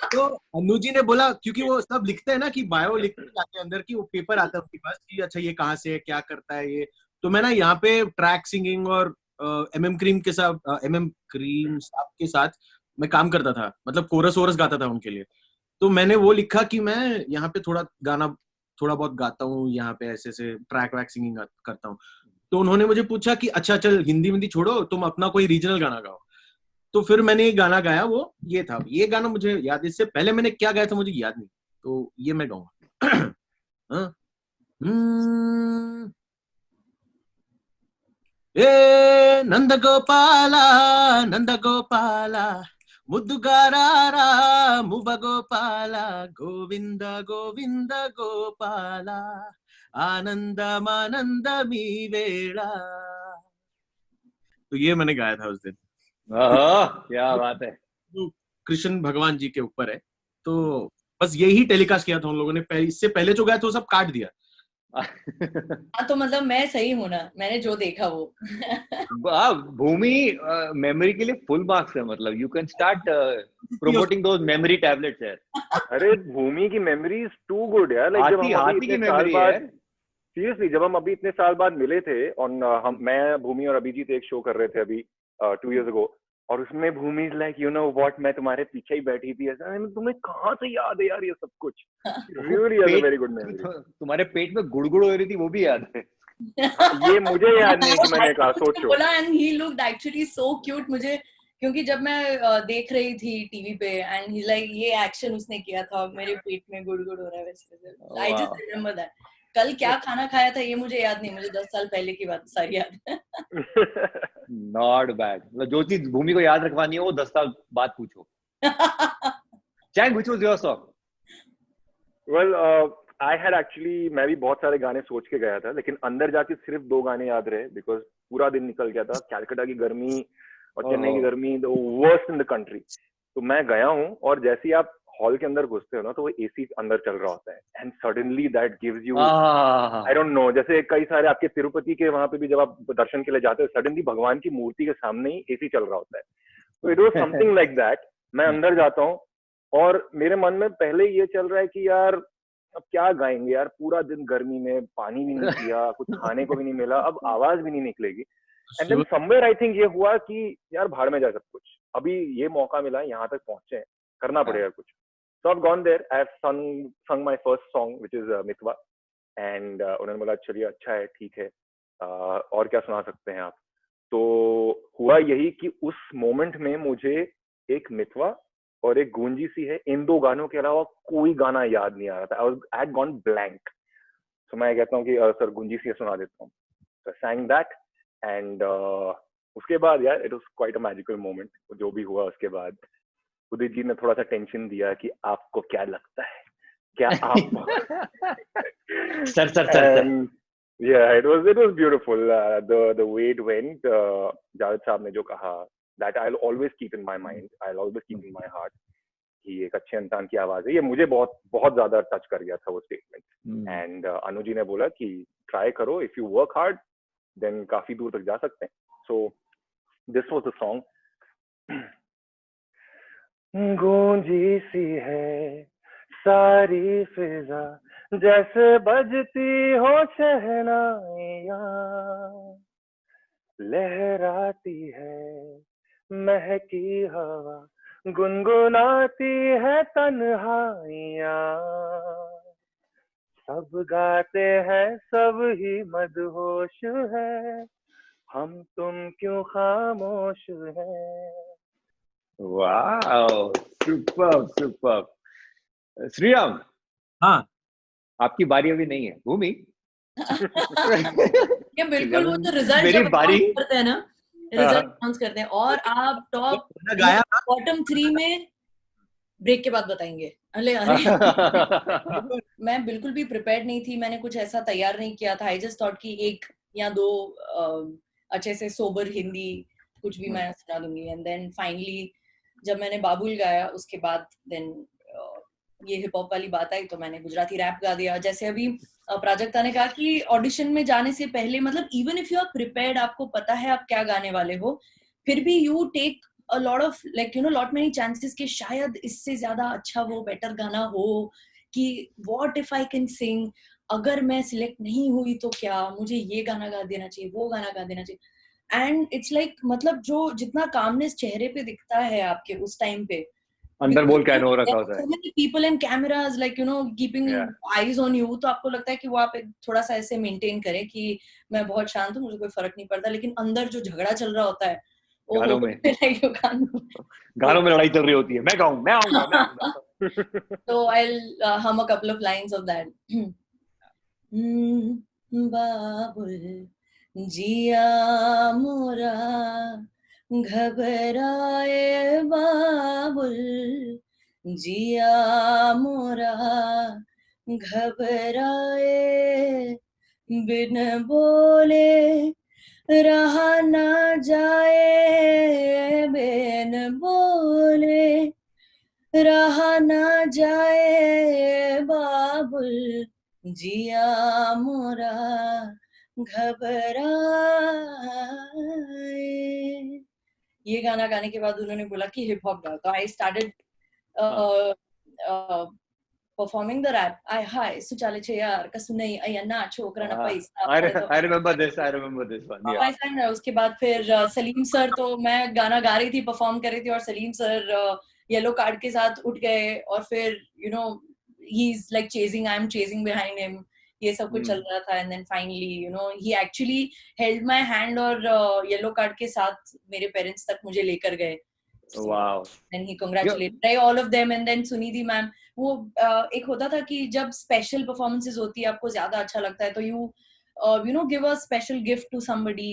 तो अनु जी ने बोला, क्योंकि वो सब लिखते हैं ना कि बायो लिखते जाते हैं अंदर की, वो पेपर आता है उसके पास कि अच्छा ये कहाँ से है, क्या करता है ये। तो मैं ना यहाँ पे ट्रैक सिंगिंग और एमएम क्रीम साहब के साथ मैं काम करता था, मतलब कोरस वोरस गाता था उनके लिए। तो मैंने वो लिखा कि मैं यहाँ पे थोड़ा बहुत गाता हूँ, यहाँ पे ऐसे ट्रैक वैक सिंगिंग करता हूँ। तो उन्होंने मुझे पूछा कि अच्छा चल हिंदी छोड़ो, तुम अपना कोई रीजनल गाना गाओ। तो फिर मैंने एक गाना गाया, वो ये था। ये गाना मुझे याद, इससे पहले मैंने क्या गाया था मुझे याद नहीं, तो ये मैं गाऊंगा। ए नंद गोपाला मुद्दुगारा मुव गोपाला, गोविंद गोविंद गोपाला आनंद मी वेला। तो ये मैंने गाया था उस दिन। क्या बात है। कृष्ण भगवान जी के ऊपर है, तो बस यही टेलीकास्ट किया था उन लोगों ने। इससे पहले जो गाया था वो सब काट दिया। तो मतलब मैं सही हूं ना, मैंने जो देखा वो। भूमि मेमोरी के लिए फुल मार्क्स है, मतलब you can start promoting those memory tablets यार। अरे भूमि की मेमोरी इज टू गुड यार। लाइक जब हम अभी इतने साल बाद, सीरियसली जब हम अभी इतने साल बाद मिले थे, और मैं भूमि और अभिजीत एक शो कर रहे थे अभी 2 years ago, और उसमें Bhumi is like you know what, मैं तुम्हारे पीछे ही बैठी थी ऐसा। तुम्हें कहाँ से याद है यार ये सब कुछ? Really is a very good memory. तुम्हारे पेट में गुड़गुड़ हो रही थी वो भी याद है? ये मुझे याद नहीं कि मैंने कहा, सोचो। बोला and he looked actually so cute. मुझे क्योंकि जब मैं देख रही थी टीवी पे एंड ही लाइक ये एक्शन उसने किया था, मेरे पेट में गुड़गुड़ हो रहा है वैसे। I just remember that. कल क्या खाना खाया था ये मुझे याद नहीं, मुझे 10 साल पहले की बात सारी याद है। Not bad. मतलब जो चीज भूमि को याद रखवानी है वो 10 साल बाद पूछो। चैंग, which was your song? Well I had actually, मैं भी बहुत सारे गाने सोच के गया था, लेकिन अंदर जाके सिर्फ 2 गाने याद रहे, बिकॉज पूरा दिन निकल गया था। कैलकाटा की गर्मी और चेन्नई की गर्मी, the worst in the country. तो मैं गया हूँ, और जैसे ही आप हॉल के अंदर घुसते हो ना, तो वो एसी अंदर चल रहा होता है, and suddenly that gives you, I don't no, जैसे कई सारे आपके तिरुपति के वहां पे भी जब आप दर्शन के लिए जाते हो, सडनली भगवान की मूर्ति के सामने ही एसी चल रहा होता है। तो it was something like that. मैं अंदर जाता हूँ, और मेरे मन में पहले ये चल रहा है कि यार अब क्या गाएंगे यार, पूरा दिन गर्मी में, पानी भी नहीं पिया, कुछ खाने को भी नहीं मिला, अब आवाज भी नहीं निकलेगी। And then somewhere I think ये हुआ कि यार भाड़ में जा सब कुछ, अभी ये मौका मिला, यहाँ तक पहुंचे हैं, करना पड़ेगा कुछ। So I've gone there. I've sung my first song, which is Mitwa, and उन्होंने बोला चलिए अच्छा है, ठीक है, और क्या सुना सकते हैं आप। तो हुआ यही कि उस मोमेंट में मुझे एक मितवा और एक गूंजी सी है, इन दो गानों के अलावा कोई गाना याद नहीं आ रहा था। I had gone blank. So मैं कहता हूँ कि सर गूंजी सी सुना देता हूँ। So I sang that and उसके बाद यार it was quite a magical moment. जो भी हुआ उसके बाद उदित जी ने थोड़ा सा टेंशन दिया कि आपको क्या लगता है, क्या आप sir yeah, it was beautiful, the way it went. Javed साहब ने जो कहा, that I'll always keep in my mind, I'll always keep in my heart, कि एक अच्छे इंसान की आवाज है, ये मुझे बहुत बहुत ज्यादा टच कर गया था वो स्टेटमेंट। एंड अनु जी ने बोला कि ट्राई करो, if you work hard then काफी दूर तक जा सकते हैं। So this was the song. गूंजी सी है सारी फिजा, जैसे बजती हो शहनाइयाँ, लहराती है महकी हवा, गुनगुनाती है तन्हाइयाँ, सब गाते हैं सब ही मदहोश है, हम तुम क्यों खामोश हैं। Wow, super super. श्रीराम, हाँ आपकी बारी अभी नहीं है। भूमि ये बिल्कुल वो तो रिजल्ट मेरी बारी करते हैं ना, रिजल्ट अनाउंस करते हैं और आप टॉप गाया बॉटम 3 में ब्रेक के बाद बताएंगे। अरे मैं बिल्कुल भी प्रिपेयर्ड नहीं थी, मैंने कुछ ऐसा तैयार नहीं किया था। आई जस्ट थॉट कि एक या दो अच्छे से सोबर हिंदी कुछ भी मैं सुना दूंगी। एंड देन फाइनली जब मैंने बाबुल गाया उसके बाद देन ये हिप हॉप वाली बात आई तो मैंने गुजराती रैप गा दिया। जैसे अभी प्राजक्ता ने कहा कि ऑडिशन में जाने से पहले, मतलब even if you are prepared, आपको पता है आप क्या गाने वाले हो, फिर भी you take a lot of like you know lot many chances कि शायद इससे ज्यादा अच्छा वो बेटर गाना हो, कि what if I can sing, अगर मैं सिलेक्ट नहीं हुई तो क्या, मुझे ये गाना गा देना चाहिए, वो गाना गा देना चाहिए। एंड इट्स लाइक मतलब जो जितना कामनेस चेहरे पे दिखता है आपके उस टाइम पे, अंदर बोल क्या हो रखा होता है, so many people and cameras like you know keeping eyes on you, तो आपको लगता है कि वो आप थोड़ा सा ऐसे मेंटेन करें कि मैं बहुत शांत हूँ, मुझे कोई फर्क नहीं पड़ता, लेकिन अंदर जो झगड़ा चल रहा होता है गानों में लड़ाई चल रही होती है, मैं गाऊं, मैं आऊंगा। So I'll hum a couple of lines of that. बाबुल जिया मोरा घबराए, बाबुल जिया मोरा घबराए, बिन बोले रहा ना जाए, बिन बोले रहा ना जाए, बाबुल जिया मोरा घबराए। ये गाना गाने के बाद उन्होंने बोला कि हिप हॉप गाओ, तो I started performing the rap. I hi सुचाले छे यार कसु नहीं अया ना छोकरा ना पैसा। I remember this one. Yeah. I sang उसके बाद फिर सलीम सर, तो मैं गाना गा रही थी, परफॉर्म कर रही थी, और सलीम सर येलो कार्ड के साथ उठ गए, और फिर you know he's like chasing, I'm chasing behind him, ये सब कुछ चल रहा था। and then finally you know he actually held my hand और येलो कार्ड के साथ मेरे पेरेंट्स तक मुझे लेकर गए। Wow. Then he congratulated all of them, and then Sunidhi ma'am, वो एक होता था कि जब स्पेशल परफॉर्मेंसेस होती है आपको ज्यादा अच्छा लगता है, तो you know give a special gift to somebody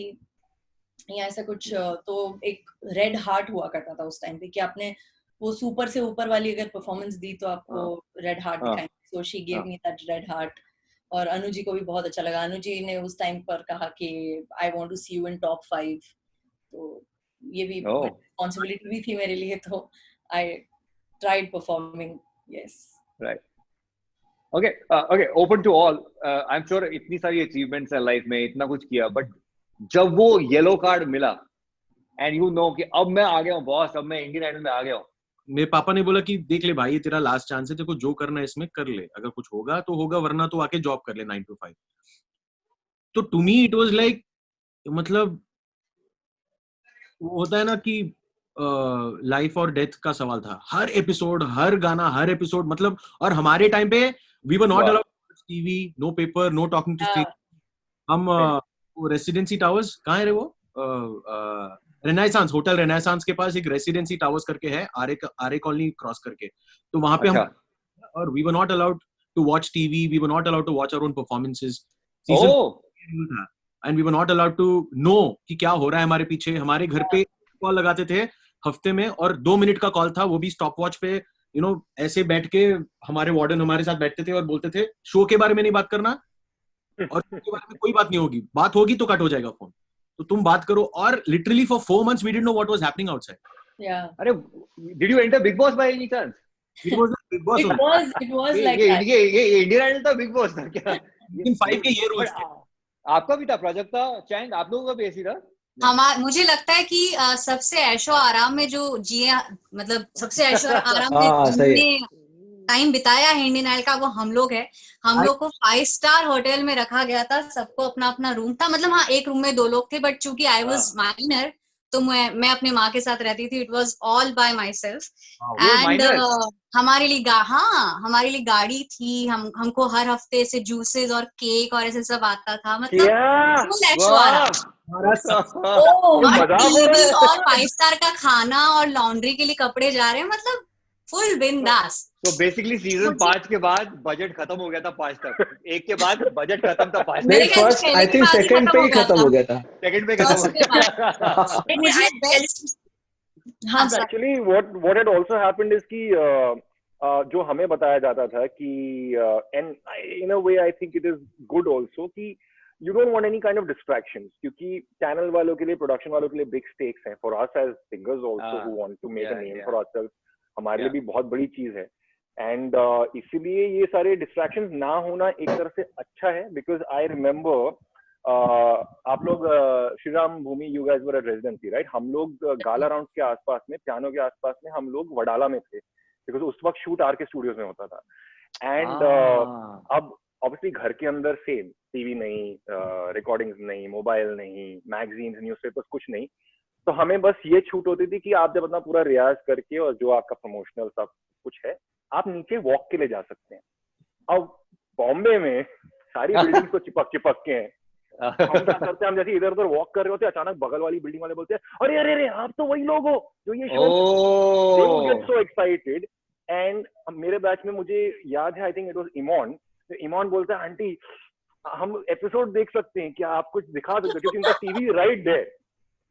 या ऐसा कुछ। तो एक रेड हार्ट हुआ करता था उस टाइम पे कि आपने वो सुपर से ऊपर वाली अगर परफॉर्मेंस दी तो आपको रेड हार्ट दिखाएंगे। So she gave me that red heart. और अनु जी को भी बहुत अच्छा लगा। अनु जी ने उस टाइम पर कहा कि I want to see you in top 5, तो ये भी रिस्पांसिबिलिटी भी थी मेरे लिए, तो I tried performing. Yes, right. Okay, open to all. I am sure इतनी सारी अचीवमेंट्स है लाइफ में, इतना कुछ किया, बट जब वो येलो कार्ड मिला एंड यू नो कि अब मैं आ गया हूँ बॉस, अब मैं इंडियन आइडल में आ गया हूँ, मेरे पापा ने बोला कि देख ले भाई, ये तेरा लास्ट चांस है, तेरे को जो करना है इसमें कर ले, अगर कुछ होगा तो होगा, वरना तो आके जॉब कर ले 9 to 5। तो to me it was like, मतलब वो होता है ना कि लाइफ और डेथ का सवाल था। हर एपिसोड, हर गाना, हर एपिसोड, मतलब। और हमारे टाइम पे we were not allowed TV, no paper, no talking to strangers. हम वो रेसिडेंसी टावर्स, कहाँ है रे वो, रेनेसांस, होटल रेनेसांस के पास एक रेसिडेंसी टावर्स करके है, आरे कॉलोनी क्रॉस करके, तो वहां पे हम, और we were not allowed to watch TV, we were not allowed to watch our own performances, season, and we were not allowed to know कि क्या हो रहा है हमारे पीछे। हमारे घर पे कॉल लगाते थे हफ्ते में, और 2 मिनट का कॉल था, वो भी स्टॉप वॉच पे, ऐसे बैठ के हमारे वार्डन हमारे साथ बैठते थे और बोलते थे शो के बारे में नहीं बात करना, और शो के बारे में कोई बात नहीं होगी, बात होगी तो कट हो जाएगा फोन, तो तुम बात करो। और literally for 4 months we didn't know what was happening outside. अरे did you enter Bigg Boss by any chance? It was Bigg Boss, it was like that. ये इंडियन आइडल था, बिग बॉस था क्या? लेकिन 5 के ये रूल्स थे। आपका भी था, प्राजक्ता, चैंग, आप लोगों का भी ऐसी था? मुझे लगता है कि सबसे ऐशो आराम में जो जिए, मतलब सबसे ऐशो आराम में टाइम बिताया है इंडियन आइडल का, वो हम लोग है। हम लोग को 5 स्टार होटल में रखा गया था, सबको अपना अपना रूम था, मतलब हाँ एक रूम में 2 लोग थे, बट चूंकि आई वाज माइनर तो मैं अपने माँ के साथ रहती थी। It was all bye my self. And हमारे लिए गाड़ी थी, हमको हर हफ्ते से जूसेस और केक और ऐसे सब आता था, मतलब टीवी और 5 स्टार का खाना और लॉन्ड्री के लिए कपड़े जा रहे हैं, मतलब फुल बिंदास। तो बेसिकली सीजन 5 के बाद बजट खत्म हो गया था 5 तक, 1 के बाद बजट खत्म था 5 नहीं, फर्स्ट आई थिंक सेकंड पे ही खत्म हो गया था, सेकंड पे खत्म हो गया। Actually what had also happened is कि जो हमें बताया जाता था कि and in a way I think it is good also कि you don't want any kind of distractions, क्योंकि चैनल वालों के लिए, प्रोडक्शन वालों के लिए big stakes हैं, for us as singers also who want to make a name for ourselves, हमारे लिए भी बहुत बड़ी चीज है। एंड इसीलिए ये सारे डिस्ट्रैक्शंस ना होना एक तरह से अच्छा है, बिकॉज आई रिमेम्बर आप लोग Shriram Bhoomi, you guys were at residency right? हम लोग गाला राउंड के आसपास में, पियानो के आसपास में, हम लोग वडाला में थे, बिकॉज उस वक्त शूट आर के स्टूडियोज में होता था। एंड अब ऑब्वियसली घर के अंदर सेम, टीवी नहीं, रिकॉर्डिंग्स नहीं, मोबाइल नहीं, मैगजीन्स, न्यूज़पेपर्स, कुछ नहीं। तो हमें बस ये छूट होती थी कि आप जब अपना पूरा रियाज करके और जो आपका प्रमोशनल सब कुछ है, आप नीचे वॉक के लिए जा सकते हैं। अब बॉम्बे में सारी बिल्डिंग्स तो चिपक के हैं। हम क्या करते हैं, हम जैसे इधर उधर वॉक कर रहे होते हैं, अचानक बगल वाली बिल्डिंग वाले बोलते हैं, अरे अरे अरे आप तो वही लोग हो जो ये show, get so excited. And मेरे बैच में मुझे याद है, I think it was Eamon, Eamon बोलता है आंटी हम एपिसोड देख सकते हैं क्या, आप कुछ दिखा सकते हो, क्योंकि उनका टीवी राइट है।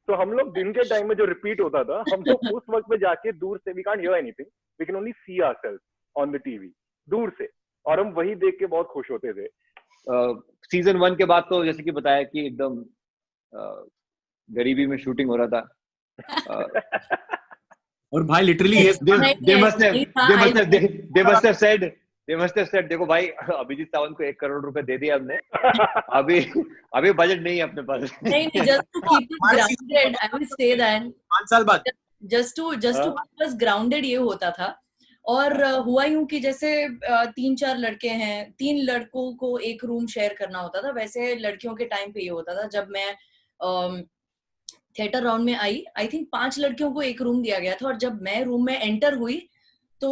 तो हम लोग दिन के टाइम में जो रिपीट होता था, हम लोग उस वक्त में जाके दूर से, we can't hear anything, we can only see ourselves on the TV दूर से, और हम वही देख के बहुत खुश होते थे। सीजन 1 के बाद तो जैसे कि बताया कि एकदम गरीबी में शूटिंग हो रहा था। और भाई literally they must have said देखो भाई, अभिजीत सावंत को 1 करोड़ रुपए दे दिया हमने, अभी बजट नहीं है अपने पास। नहीं, just to keep us grounded, I will say that 5 साल बाद just to keep us grounded ये होता था। और हुआ यूं कि जैसे 3-4 लड़के हैं, 3 लड़कों को एक रूम शेयर करना होता था। वैसे लड़कियों के टाइम पे ये होता था। जब मैं थिएटर राउंड में आई थिंक 5 लड़कियों को एक रूम दिया गया था, और जब मैं रूम में एंटर हुई तो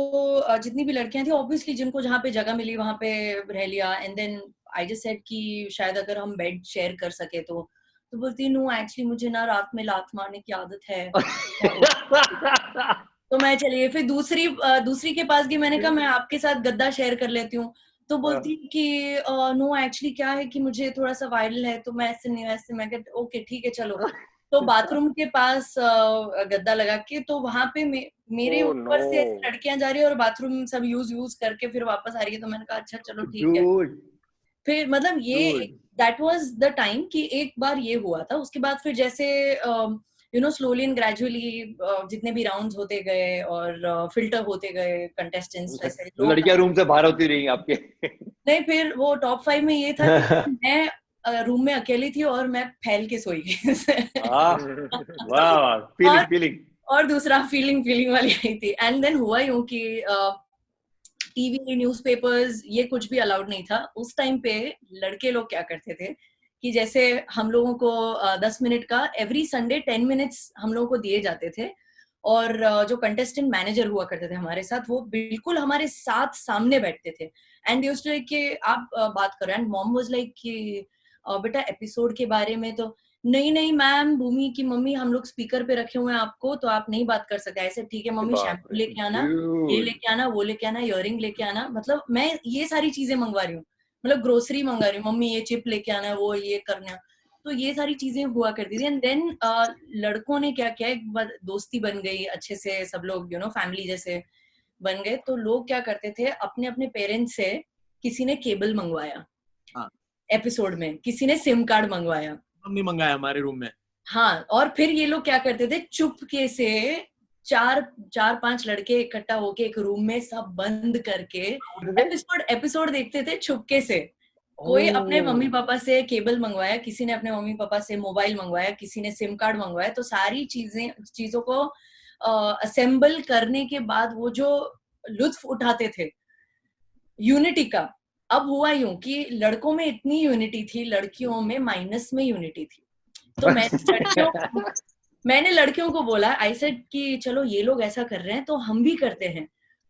जितनी भी लड़कियां थी, ऑब्वियसली जिनको जहाँ पे जगह मिली वहां पे रह लिया। And then I just said कि शायद अगर हम बेड शेयर कर सके तो बोलती नो एक्चुअली मुझे ना रात में लात मारने की आदत है। तो मैं चलिए फिर दूसरी के पास गई, मैंने कहा मैं आपके साथ गद्दा शेयर कर लेती हूँ। तो बोलती कि नो एक्चुअली क्या है कि मुझे थोड़ा सा वायरल है, तो मैं ऐसे नहीं, वैसे। मैं कहती ओके ठीक है चलो। तो बाथरूम के पास गद्दा लगा के, तो वहां पे मेरे ऊपर से लड़कियां जा रही है और बाथरूम सब यूज करके फिर वापस आ रही है। तो मैंने कहा अच्छा चलो ठीक है। फिर मतलब ये दैट वाज द टाइम कि एक बार ये हुआ था। उसके बाद फिर जैसे स्लोली एंड ग्रेजुअली जितने भी राउंड्स होते गए और फिल्टर होते गए कंटेस्टेंट्स, वैसे लड़कियां रूम से बाहर होती रही आपके? नहीं, फिर वो टॉप 5 में ये था कि मैं रूम में अकेली थी और मैं फैल के सोई गई। वाह, फीलिंग और दूसरा फीलिंग वाली आई थी। एंड देन हुआ यूं कि टीवी, न्यूज़पेपर्स, ये कुछ भी अलाउड नहीं था उस टाइम पे। लड़के लोग क्या करते थे कि जैसे हम लोगों को 10 मिनट का एवरी संडे 10 मिनट्स हम लोगों को दिए जाते थे, और जो कंटेस्टेंट मैनेजर हुआ करते थे हमारे साथ, वो बिल्कुल हमारे साथ सामने बैठते थे। एंड यूज्ड टू लाइक कि आप बात करो, एंड मॉम वाज लाइक कि बेटा एपिसोड के बारे में तो नहीं मैम, भूमि की मम्मी हम लोग स्पीकर पे रखे हुए हैं आपको, तो आप नहीं बात कर सकते। ऐसे ठीक है मम्मी, शैम्पू लेके आना, ये लेके आना, वो लेके आना, इयररिंग लेके आना। मतलब मैं ये सारी चीजें मंगवा रही हूँ, मतलब ग्रोसरी मंगा रही हूँ, मम्मी ये चिप लेके आना है, वो ये करना है। तो ये सारी चीजें हुआ करती थी। एंड देन लड़कों ने क्या किया, एक बार दोस्ती बन गई अच्छे से, सब लोग फैमिली जैसे बन गए। तो लोग क्या करते थे, अपने अपने पेरेंट्स से किसी ने केबल मंगवाया, एपिसोड में किसी ने सिम कार्ड मंगवाया, मम्मी मंगाया हमारे रूम में। हाँ, और फिर ये लोग क्या करते थे, चुपके से 4-5 लड़के इकट्ठा होके एक रूम में सब बंद करके एपिसोड देखते थे चुपके से। कोई अपने मम्मी पापा से केबल मंगवाया, किसी ने अपने मम्मी पापा से मोबाइल मंगवाया, किसी ने सिम कार्ड मंगवाया। तो सारी चीजों को असेंबल करने के बाद वो जो लुत्फ उठाते थे यूनिटी का, अब हुआ यूं कि लड़कों में इतनी यूनिटी थी, लड़कियों में माइनस में यूनिटी थी। तो मैंने लड़कियों को बोला, आई सेड कि चलो ये लोग ऐसा कर रहे हैं तो हम भी करते हैं।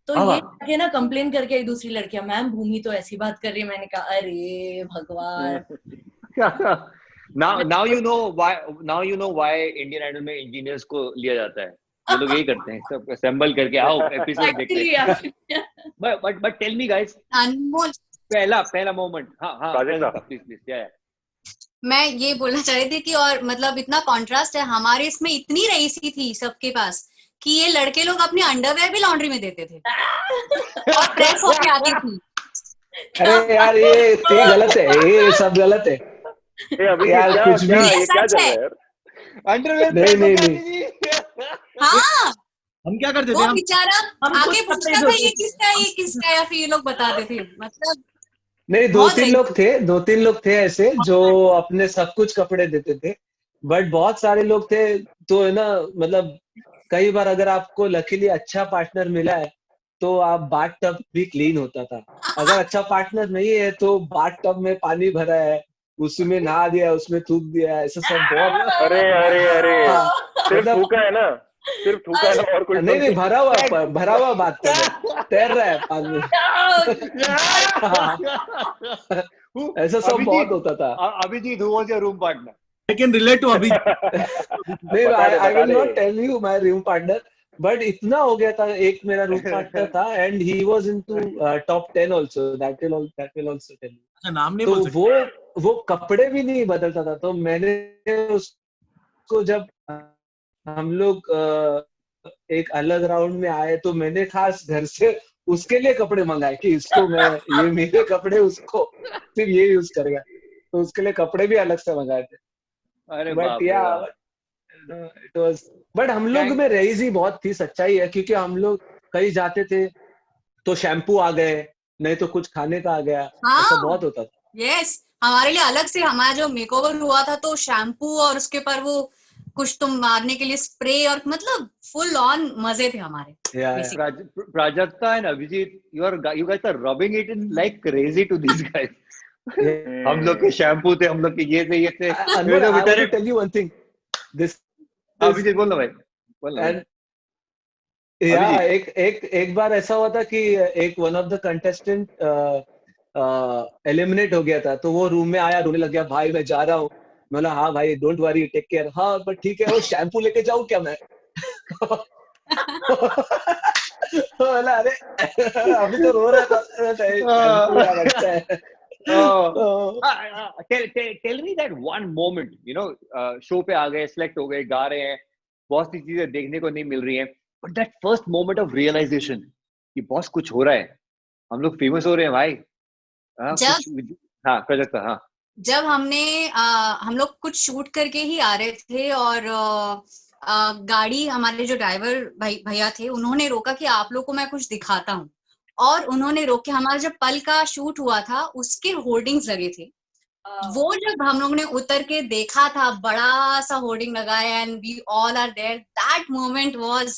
तो ये ना कंप्लेन करके एक दूसरी लड़कियां, मैम भूमि तो ऐसी बात कर रही है। मैंने कहा अरे भगवान। now you know why Indian Idol में इंजीनियर्स को लिया जाता है। ये लोग यही करते हैं, सब असेंबल करके आओ एपिसोड देखते हैं। but tell me guys, अनमोल पहला मोमेंट। हाँ प्लीज। मैं ये बोलना चाह रही थी कि और मतलब इतना कॉन्ट्रास्ट है, हमारे इसमें इतनी रईसी थी सबके पास कि ये लड़के लोग अपने अंडरवेयर भी लॉन्ड्री में देते थे और प्रेस होके आती थी। अरे यार ये गलत है, ये सब गलत है यार, कुछ भी ये सच है। अंडरवेयर नहीं हाँ, हम क्या करते थे, वो बेचारा आके पूछता था ये किसका या फिर ये लोग बताते थे। मतलब नहीं, दो तीन लोग थे ऐसे जो अपने सब कुछ कपड़े देते थे, बट बहुत सारे लोग थे तो है ना, मतलब कई बार अगर आपको लकीली अच्छा पार्टनर मिला है तो आप बाथ टब भी क्लीन होता था। अगर अच्छा पार्टनर नहीं है तो बाथ टब में पानी भरा है, उसमें नहा दिया, उसमें थूक दिया, ऐसा सब बहुत। अरे सिर्फ थूका है ना, सिर्फ थूका है और कुछ नहीं, भरा हुआ बात कर रहे, तैर रहा है पानी में। ऐसा सब बहुत होता था। Abhijit, who was your room partner? I can relate to Abhijit. नहीं, I will not tell you my room partner, but इतना हो गया था। एक मेरा रूम पार्टनर था and he was into top 10 also. That will also tell you. अच्छा, नाम नहीं तो बोल सकते। वो कपड़े भी नहीं बदलता था। तो मैंने उसको, जब हम लोग एक अलग राउंड में आए तो मैंने खास घर से उसके लिए कपड़े मंगाए कि इसको ये मेरे कपड़े उसको सिर्फ ये यूज करेगा, तो उसके लिए कपड़े भी अलग से मंगाए थे। बट हम लोग में रईसी बहुत थी, सच्चाई है, क्योंकि हम लोग कहीं जाते थे तो शैम्पू आ गए, नहीं तो कुछ खाने का आ गया। ऐसा बहुत होता था। यस, हमारे लिए अलग से हमारा जो मेकओवर हुआ था तो शैम्पू और उसके ऊपर वो कुछ तुम मारने के लिए स्प्रे, और मतलब फुल ऑन मजे थे हमारे। Prajakta and Abhijeet, you guys are rubbing it in like crazy to these guys. हम लोग के शैम्पू थे, हम लोग के ये थे। I want to tell you one thing. Abhijit बोल लो भाई, बोल लो। एक बार ऐसा हुआ था कि एक one of the contestant eliminate हो गया था, तो वो रूम में आया, रोने लग गया, भाई मैं जा रहा हूँ। बोला हाँ भाई, डोंट वरी, टेक केयर। हाँ बट ठीक है, वो शैम्पू लेके जाऊँ क्या मैं? बोला अरे अभी तो रो रहा था। Tell me that one moment, show पे आ गए, सिलेक्ट हो गए, गा रहे हैं, बहुत सी चीजें देखने को नहीं मिल रही हैं, but that first moment of realization कि बॉस कुछ हो रहा है, हम लोग फेमस हो रहे हैं भाई। हाँ, जब हम लोग कुछ शूट करके ही आ रहे थे और गाड़ी, हमारे जो ड्राइवर भैया थे, उन्होंने रोका कि आप लोग को मैं कुछ दिखाता हूँ, और उन्होंने रोक के, हमारा जब पल का शूट हुआ था उसके होर्डिंग्स लगे थे, वो जब हम लोग ने उतर के देखा था, बड़ा सा होर्डिंग लगाया and we all are there, that moment was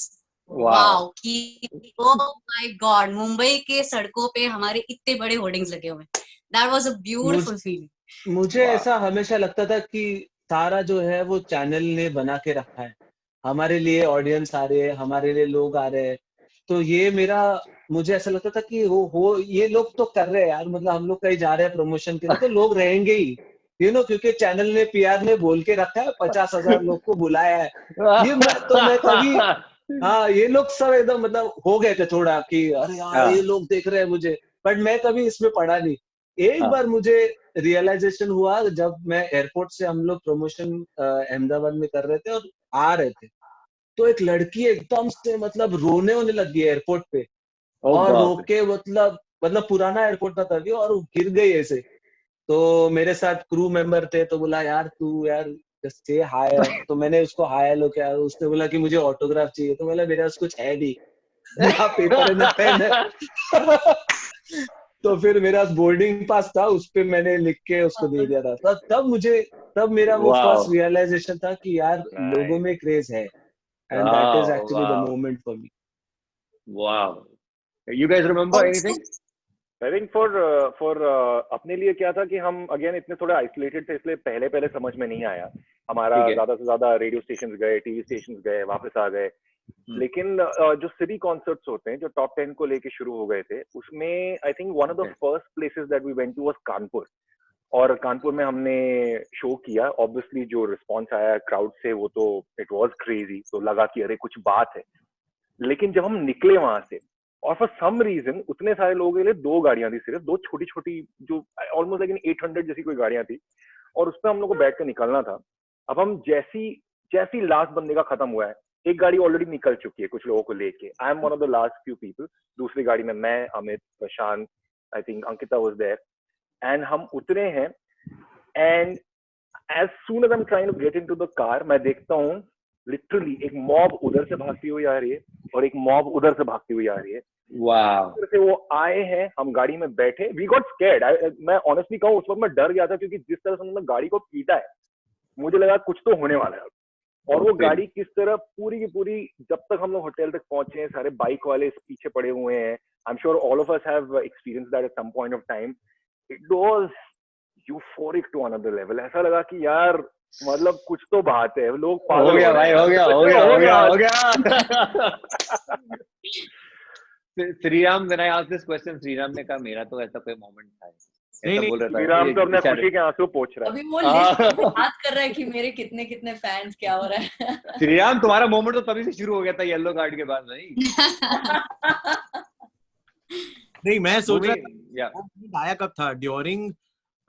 wow कि ओ माय गॉड, मुंबई के सड़कों पे हमारे इतने बड़े होर्डिंग्स लगे हुए हैं। That was a beautiful feeling. मुझे ऐसा हमेशा लगता था कि सारा जो है वो चैनल ने बना के रखा है, हमारे लिए ऑडियंस आ रहे हैं, हमारे लिए लोग आ रहे हैं, तो ये मेरा, मुझे ऐसा लगता था कि वो ये लोग तो कर रहे हैं यार, मतलब हम लोग कहीं जा रहे हैं प्रमोशन के लिए तो लोग रहेंगे ही, क्योंकि चैनल ने, पीआर ने बोल के रखा है, 50,000 लोग को बुलाया है। मैं कभी, हाँ, ये लोग सब एकदम मतलब हो गए थे थोड़ा कि अरे यार ये लोग देख रहे हैं मुझे, बट मैं कभी इसमें पड़ा नहीं। एक बार मुझे रियलाइजेशन हुआ जब मैं एयरपोर्ट से, हम लोग प्रमोशन अहमदाबाद में कर रहे थे और आ रहे थे, तो एक लड़की एकदम से मतलब रोने होने लग गई एयरपोर्ट पे, और रो के मतलब पुराना एयरपोर्ट था तभी, और वो गिर गई ऐसे। तो मेरे साथ क्रू मेंबर थे, तो बोला यार तू यार जस्ट से हाय, तो मैंने उसको हाय लो क्या, उसने बोला कि मुझे ऑटोग्राफ चाहिए, तो बोला मेरे पास कुछ है नहीं, ना पेपर है ना पेन है। तो फिर मेरा बोर्डिंग पास था, उस पे मैंने लिख के उसको दे दिया था। तब मेरा वो फर्स्ट रियलाइजेशन था कि यार लोगों में क्रेज है, and that is actually the moment for me. Wow, you guys remember anything? I think for अपने लिए क्या था कि हम अगेन इतने थोड़े आइसोलेटेड थे, इसलिए पहले समझ में नहीं आया। हमारा ज्यादा से ज्यादा रेडियो स्टेशंस गए, टीवी स्टेशंस गए, वापस आ गए। लेकिन जो सिटी कॉन्सर्ट्स होते हैं जो टॉप 10 को लेके शुरू हो गए थे, उसमें I think one of the first places that we went to was Kanpur. और कानपुर में हमने शो किया। ऑब्वियसली जो रिस्पॉन्स आया क्राउड से वो तो इट वाज क्रेजी, तो लगा कि अरे कुछ बात है। लेकिन जब हम निकले वहां से, और फॉर सम रीजन उतने सारे लोगों के लिए 2 गाड़ियां थी, सिर्फ 2 छोटी छोटी, जो ऑलमोस्ट लाइक 800 जैसी कोई गाड़ियां थी, और उसमें हम लोग को बैठ कर निकलना था। अब हम जैसी लास्ट बंदे का खत्म हुआ है, एक गाड़ी ऑलरेडी निकल चुकी है कुछ लोगों को लेके, I am one of the last few people. दूसरी गाड़ी में मैं, Amit, Prashant, I think Ankita was there, and हम उतरे हैं। And as soon as I am trying to get into the car, मैं देखता हूँ लिटरली एक मॉब उधर से भागती हुई आ रही है और एक मॉब उधर से भागती हुई आ रही है। वाओ, से वो आए हैं, हम गाड़ी में बैठे, वी गॉट स्कैर्ड। मैं ऑनेस्टली कहूँ उस वक्त मैं डर गया था, क्योंकि जिस तरह से उन्होंने गाड़ी को पीटा है, मुझे लगा कुछ तो होने वाला है। और वो गाड़ी किस तरह पूरी की पूरी, जब तक हम लोग होटल तक पहुंचे हैं, सारे बाइक वाले पीछे पड़े हुए हैं। I am sure all of us have experience that at some point of time. It was euphoric to another level. ऐसा लगा कि यार मतलब कुछ तो बात है, लोग हो गया भाई, हो गया। Shriram, when I asked this question, Shriram ने कहा मेरा तो ऐसा कोई मोमेंट था। नहीं, बोल रहा था श्रीराम तो अपने खुशी के आंसू पोंछ रहा है। अभी वो लिस्ट बात कर रहा है कि मेरे कितने कितने फैंस, क्या हो रहा है। श्रीराम, तुम्हारा मोमेंट तो तभी से शुरू हो गया था येलो कार्ड के बाद। नहीं, मैं सोच रहा था आया कब था, ड्यूरिंग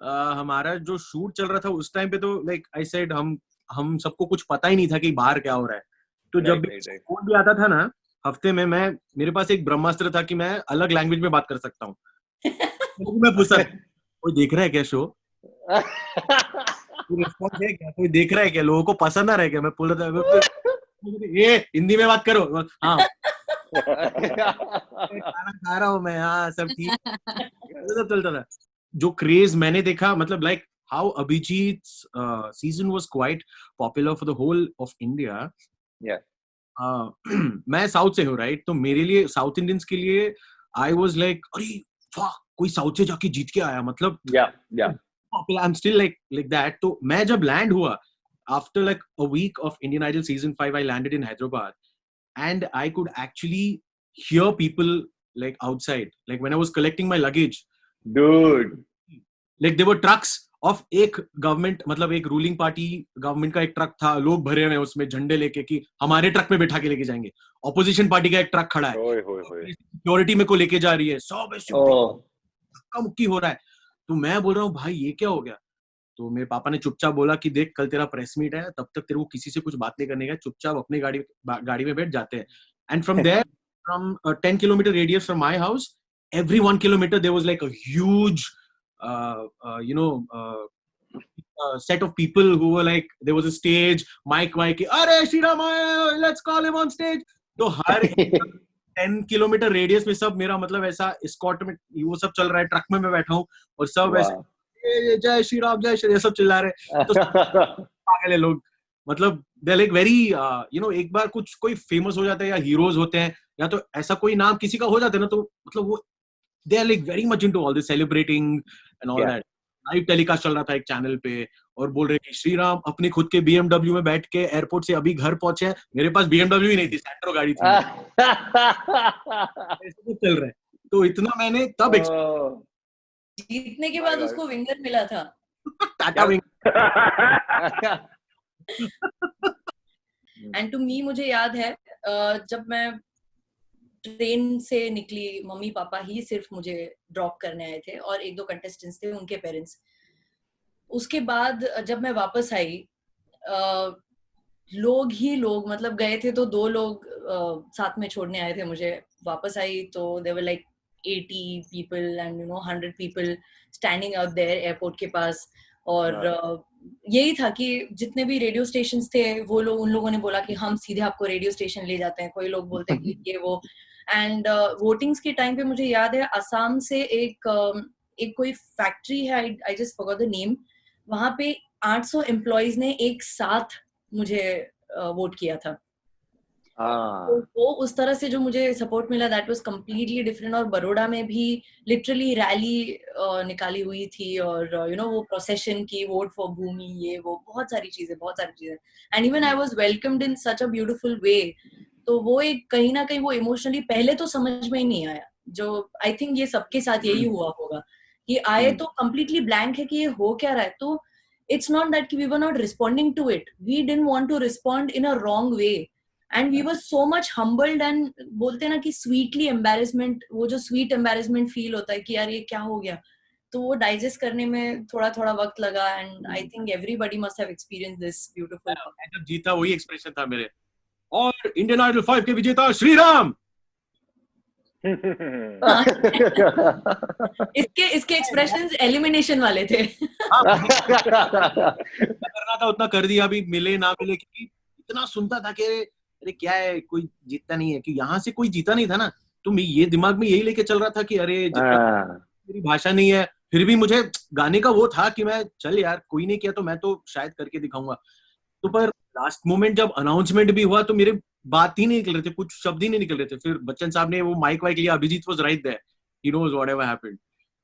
हमारा जो शूट चल रहा था उस टाइम पे, तो लाइक आई सेड हम सबको कुछ पता ही नहीं था कि बाहर क्या हो रहा है। तो जब फोन भी आता था ना हफ्ते में, मेरे पास एक ब्रह्मास्त्र था कि मैं अलग लैंग्वेज में बात कर सकता हूँ। मैं पूछता, कोई देख रहा है क्या शो, रिस्पॉन्स है क्या, कोई देख रहा है क्या, लोगों को पसंद आ रहा है क्या। मैं बोल रहा था ये हिंदी में बात करो, हाँ खाना खा रहा हूँ मैं, हाँ सब ठीक, सब चलता था। जो क्रेज मैंने देखा, मतलब like how Abhijeet season was quite popular for the whole of India. मैं साउथ से हूँ, राइट, तो मेरे लिए साउथ इंडियंस के लिए आई वाज लाइक अरे वाह, कोई साउथ से जाके जीत के आया, मतलब I am still like that. तो मैं जब लैंड हुआ after like a week of Indian Idol season 5, I landed in Hyderabad and I could actually hear people like outside, like when I was collecting my luggage, dude, like there were trucks of एक government, मतलब एक ruling party government का एक truck था, लोग भरे हुए हैं उसमें झंडे लेके कि हमारे ट्रक में बैठा के लेके जाएंगे। ऑपोजिशन पार्टी का एक ट्रक खड़ा है, सिक्योरिटी में को लेके जा रही है, सब धक्का मुक्की हो रहा है। तो मैं बोल रहा हूँ भाई ये क्या हो गया। तो मेरे पापा ने चुपचाप बोला कि देख कल तेरा प्रेस मीट है, तब तक तेरे को किसी से कुछ बात नहीं करने का, चुपचाप अपनी गाड़ी में बैठ जाते हैं। And from there, from a 10 kilometer radius from my house, every 1 kilometer there was like a huge set of people who were like, there was a stage, mic, Are Shriram, let's call him on stage. तो हर 10 kilometre radius में सब मेरा मतलब ऐसा escort में वो सब चल रहा है, ट्रक में मैं बैठा हूँ और सब ऐसे जय श्री राम जय श्री, सब चिल्ला रहे, तो पागल है लोग, मतलब दे लाइक वेरी एक बार कुछ कोई फेमस हो जाता है या हीरोज होते हैं या तो ऐसा कोई नाम किसी का हो जाता है ना, तो मतलब वो they are like very much into all this celebrating and all that. Live telecast चल रहा था एक चैनल पे और बोल रहे कि श्री राम अपनी खुद के BMW में बैठ के एयरपोर्ट से अभी घर पहुंचे हैं, मेरे पास BMW ही नहीं थी, सैंट्रो गाड़ी थी। ऐसा कुछ चल रहा है, तो इतना मैंने तब जीतने के बाद उसको विंगर मिला था, Tata Winger. And to me मुझे याद है जब मैं ट्रेन से निकली, मम्मी पापा ही सिर्फ मुझे ड्रॉप करने आए थे और एक दो कंटेस्टेंट्स थे, उनके पेरेंट्स। उसके बाद जब मैं वापस आई, लोग ही लोग, मतलब गए थे तो 2 लोग साथ में छोड़ने आए थे मुझे, वापस आई तो they were like 80 people and 100 people standing out there airport के पास। और यही था कि जितने भी रेडियो स्टेशन थे वो लोग, उन लोगों ने बोला कि हम सीधे आपको रेडियो स्टेशन ले जाते हैं, कोई लोग बोलते हैं कि ये वो। एंड वोटिंग्स के टाइम पे मुझे याद है असम से एक कोई फैक्ट्री है, I just forgot the name, वहां पे 800 एम्प्लॉइज ने एक साथ मुझे वोट किया था। तो वो उस तरह से जो मुझे सपोर्ट मिला, दैट वाज कम्प्लीटली डिफरेंट। और बड़ौदा में भी लिटरली रैली निकाली हुई थी और वो प्रोसेशन की, वोट फॉर भूमि, ये वो बहुत सारी चीजें। And even I was welcomed in such a beautiful way. तो वो एक कहीं ना कहीं वो इमोशनली पहले तो समझ में ही नहीं आया, जो आई थिंक ये सबके साथ यही हुआ होगा कि आए तो कम्प्लीटली ब्लैंक है कि ये हो क्या रहा है। तो it's not that we were not responding to it, we didn't want to respond in a wrong way and we were so much humbled एंड बोलते हैं ना कि स्वीटली एम्बैरेसमेंट, वो जो स्वीट एम्बैरेसमेंट फील होता है कि यार ये क्या हो गया, तो वो डाइजेस्ट करने में थोड़ा वक्त लगा। And I think everybody must have experienced this beautiful. जब जीता वही एक्सप्रेशन था मेरे, और इंडियन आइडल 5 के विजेता श्री राम। इसके एक्सप्रेशंस एलिमिनेशन वाले थे। करना था उतना कर दिया, अभी मिले ना मिले, क्योंकि इतना सुनता था कि अरे क्या है, कोई जीतता नहीं है, कि यहाँ से कोई जीता नहीं था ना, तो मैं ये दिमाग में यही लेके चल रहा था कि अरे मेरी भाषा नहीं है। फिर भी मुझे गाने का वो था कि मैं चल यार, कोई नहीं किया तो मैं तो शायद करके दिखाऊंगा। तो पर लास्ट मोमेंट जब अनाउंसमेंट भी हुआ तो मेरे बात ही नहीं निकल रहे थे, कुछ शब्द ही नहीं निकल रहे थे। फिर बच्चन साहब ने वो माइक वाइक लिया, Abhijeet was right there, he knows whatever happened,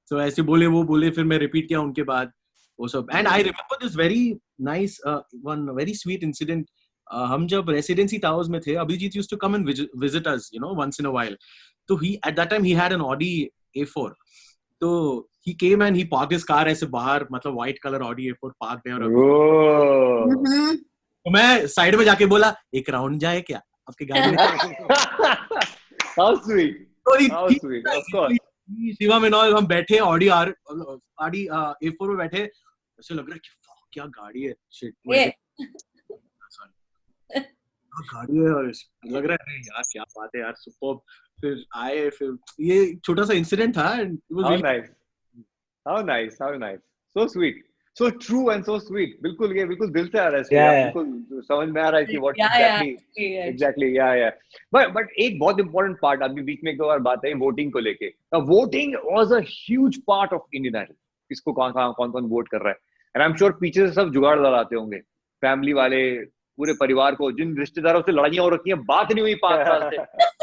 so ऐसे बोले, वो बोले, फिर मैं रिपीट किया उनके बाद वो सब। And I remember this very nice one very sweet incident. हम जब रेसिडेंसी टावर्स में थे, Abhijeet used to come and visit us once in a while. तो he at that time he had an Audi A4, तो he came and he parked his car ऐसे बाहर, मतलब white colour Audi A4 park है। और तो मैं side में जाके बोला, एक राउंड जाए क्या आपके गाड़ी में? How sweet, how sweet, of course. Shiva में नॉल हम बैठे ऑडी A4 में बैठे, ऐसे लग रहा है कि क्या गाड़ी है, शिट गाड़ी है, और लग रहा है यार क्या बात है यार, सुपर्ब। फिर आए, फिर ये छोटा सा इंसिडेंट था। How nice, so sweet, so true and so sweet. बिल्कुल ये बिल्कुल दिल से आ रहा है, बिल्कुल समझ में आ रहा है कि what exactly, but एक बहुत important part, अभी बीच में एक दो बार बात है वोटिंग को लेके। Voting was a huge part of Indian Idol, किसको कौन वोट कर रहा है, and I'm sure पीछे से सब जुगाड़ लगाते होंगे, फैमिली वाले, पूरे परिवार को, जिन रिश्तेदारों से लड़ाइयां हो रखी हैं, बात नहीं हुई 5 साल से,